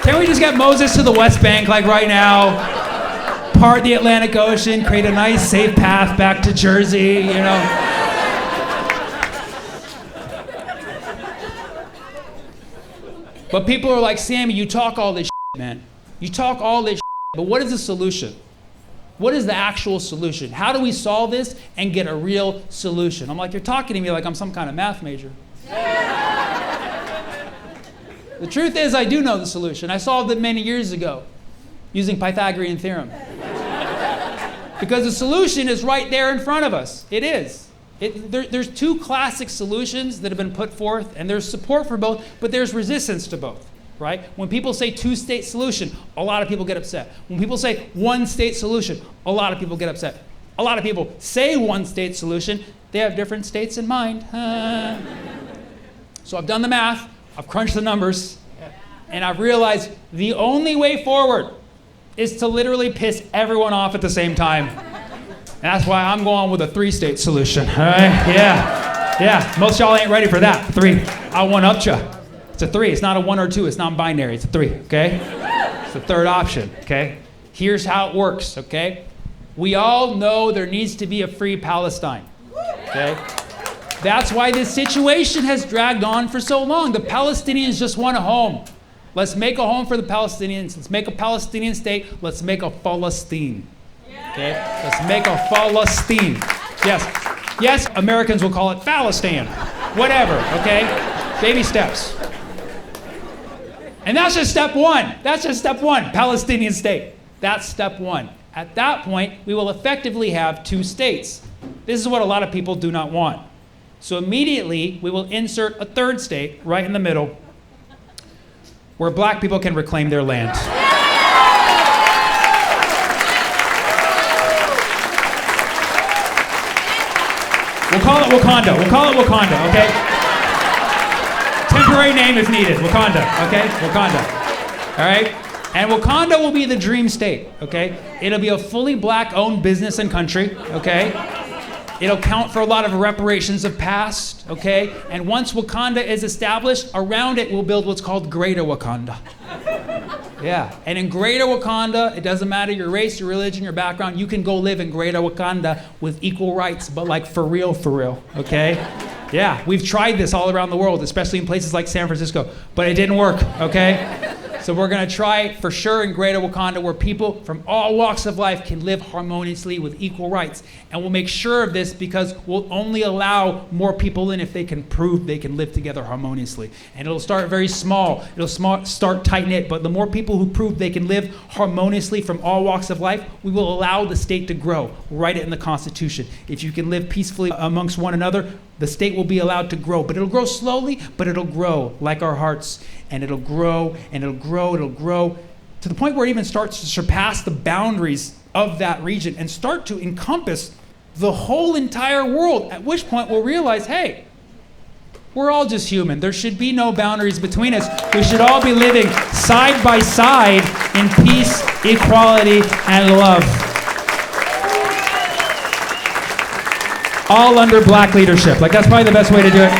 Can we just get Moses to the West Bank like right now? Part the Atlantic Ocean, create a nice safe path back to Jersey, you know? But people are like, Sammy, you talk all this shit, man. You talk all this shit, but what is the solution? What is the actual solution? How do we solve this and get a real solution? I'm like, you're talking to me like I'm some kind of math major. The truth is, I do know the solution. I solved it many years ago using Pythagorean theorem. Because the solution is right there in front of us. It is. There's two classic solutions that have been put forth, and there's support for both, but there's resistance to both, right? When people say two-state solution, a lot of people get upset. When people say one-state solution, a lot of people get upset. A lot of people say one-state solution, they have different states in mind. So I've done the math, I've crunched the numbers, and I've realized the only way forward is to literally piss everyone off at the same time. And that's why I'm going with a three-state solution, all right? Yeah, most y'all ain't ready for that. 3, I one-upped you. It's a 3, it's not a 1 or 2, it's non-binary, it's a 3, okay? It's the third option, okay? Here's how it works, okay? We all know there needs to be a free Palestine, okay? That's why this situation has dragged on for so long. The Palestinians just want a home. Let's make a home for the Palestinians. Let's make a Palestinian state. Let's make a Palestine. Okay? Let's make a Palestine. Yes, Americans will call it Phalistan. Whatever, okay? Baby steps. And that's just step one. That's just step one, Palestinian state. That's step one. At that point, we will effectively have 2 states. This is what a lot of people do not want. So immediately, we will insert a 3rd state right in the middle where black people can reclaim their land. We'll call it Wakanda. We'll call it Wakanda, okay? Temporary name if needed. Wakanda, okay? Wakanda. All right? And Wakanda will be the dream state, okay? It'll be a fully black-owned business and country, okay? It'll count for a lot of reparations of past, okay? And once Wakanda is established, around it we'll build what's called Greater Wakanda. Yeah, and in Greater Wakanda, it doesn't matter your race, your religion, your background, you can go live in Greater Wakanda with equal rights, but like for real, okay? Yeah, we've tried this all around the world, especially in places like San Francisco, but it didn't work, okay? So we're going to try for sure in Greater Wakanda where people from all walks of life can live harmoniously with equal rights. And we'll make sure of this because we'll only allow more people in if they can prove they can live together harmoniously. And it'll start very small. It'll start tight-knit. But the more people who prove they can live harmoniously from all walks of life, we will allow the state to grow. We'll write it in the Constitution. If you can live peacefully amongst one another, the state will be allowed to grow. But it'll grow slowly, but it'll grow like our hearts. And it'll grow, and it'll grow, it'll grow, to the point where it even starts to surpass the boundaries of that region and start to encompass the whole entire world, at which point we'll realize, hey, we're all just human. There should be no boundaries between us. We should all be living side by side in peace, equality, and love. All under black leadership. Like, that's probably the best way to do it.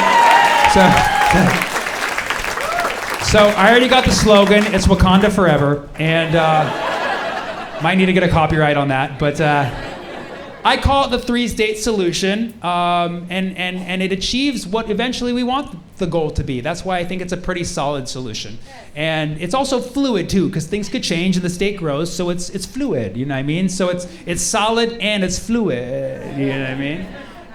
So I already got the slogan, it's Wakanda forever, and might need to get a copyright on that, but I call it the three-state solution, and it achieves what eventually we want the goal to be. That's why I think it's a pretty solid solution. And it's also fluid too, because things could change and the state grows, so it's fluid, you know what I mean? So it's solid and it's fluid, you know what I mean?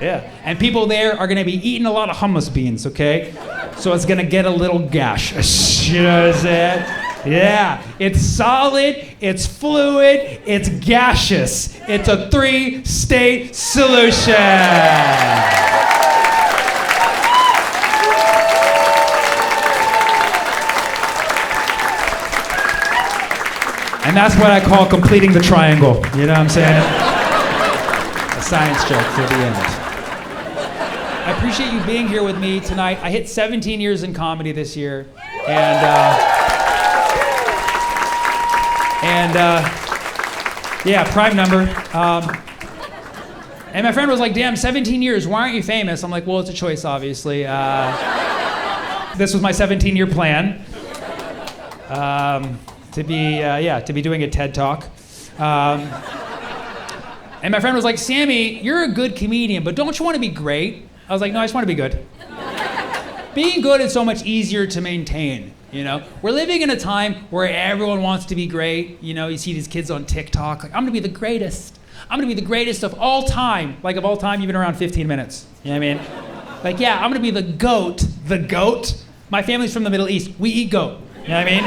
Yeah, and people there are gonna be eating a lot of hummus beans, okay? So it's gonna get a little gash, you know what I'm saying? Yeah, it's solid, it's fluid, it's gaseous. It's a three-state solution. And that's what I call completing the triangle, you know what I'm saying? A science joke for the end. I appreciate you being here with me tonight. I hit 17 years in comedy this year, and yeah, prime number. And my friend was like, damn, 17 years, why aren't you famous? I'm like, well, it's a choice, obviously. This was my 17-year plan, to be doing a TED Talk. And my friend was like, Sammy, you're a good comedian, but don't you want to be great? I was like, no, I just want to be good. Being good is so much easier to maintain, you know? We're living in a time where everyone wants to be great. You know, you see these kids on TikTok, like, I'm gonna be the greatest. I'm gonna be the greatest of all time. Like, of all time, you've been around 15 minutes. You know what I mean? Like, yeah, I'm gonna be the goat. The goat? My family's from the Middle East. We eat goat. You know what I mean?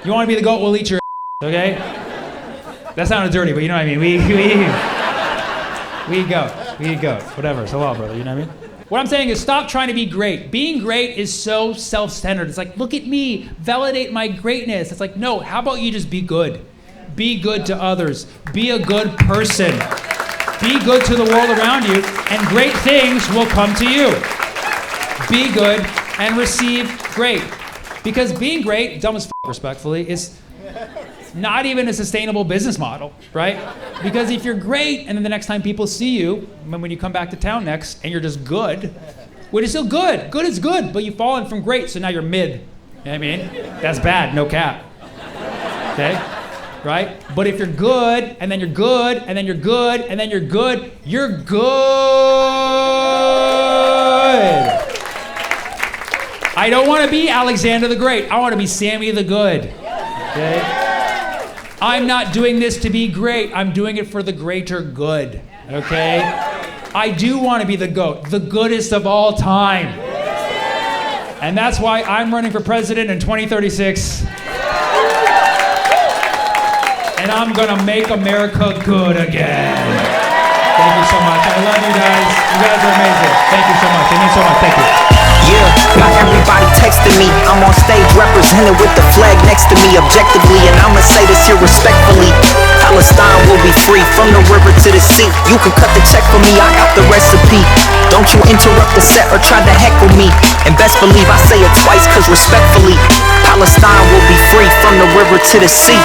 You wanna be the goat, we'll eat your okay? That sounded dirty, but you know what I mean. We eat goat. We eat goat. Whatever, it's halal, brother, you know what I mean? What I'm saying is stop trying to be great. Being great is so self-centered. It's like, look at me, validate my greatness. It's like, no, how about you just be good? Be good to others. Be a good person. Be good to the world around you, and great things will come to you. Be good and receive great. Because being great, dumb as f***, respectfully, is not even a sustainable business model, right? Because if you're great, and then the next time people see you, when you come back to town next, and you're just good, well, you're still good. Good is good, but you've fallen from great, so now you're mid. You know what I mean? That's bad, no cap. Okay? Right? But if you're good, and then you're good, and then you're good, and then you're good, you're good. I don't want to be Alexander the Great. I want to be Sammy the Good. Okay? I'm not doing this to be great. I'm doing it for the greater good. Okay? I do want to be the GOAT, the goodest of all time. And that's why I'm running for president in 2036. And I'm gonna make America good again. Thank you so much. I love you guys. You guys are amazing. Thank you so much. It means so much. Thank you. Yeah, got everybody texting me. I'm on stage represented with the flag next to me objectively, and I'ma say this here respectfully. Palestine will be free from the river to the sea. You can cut the check for me, I got the recipe. Don't you interrupt the set or try to heckle me. And best believe I say it twice, cause respectfully, Palestine will be free from the river to the sea.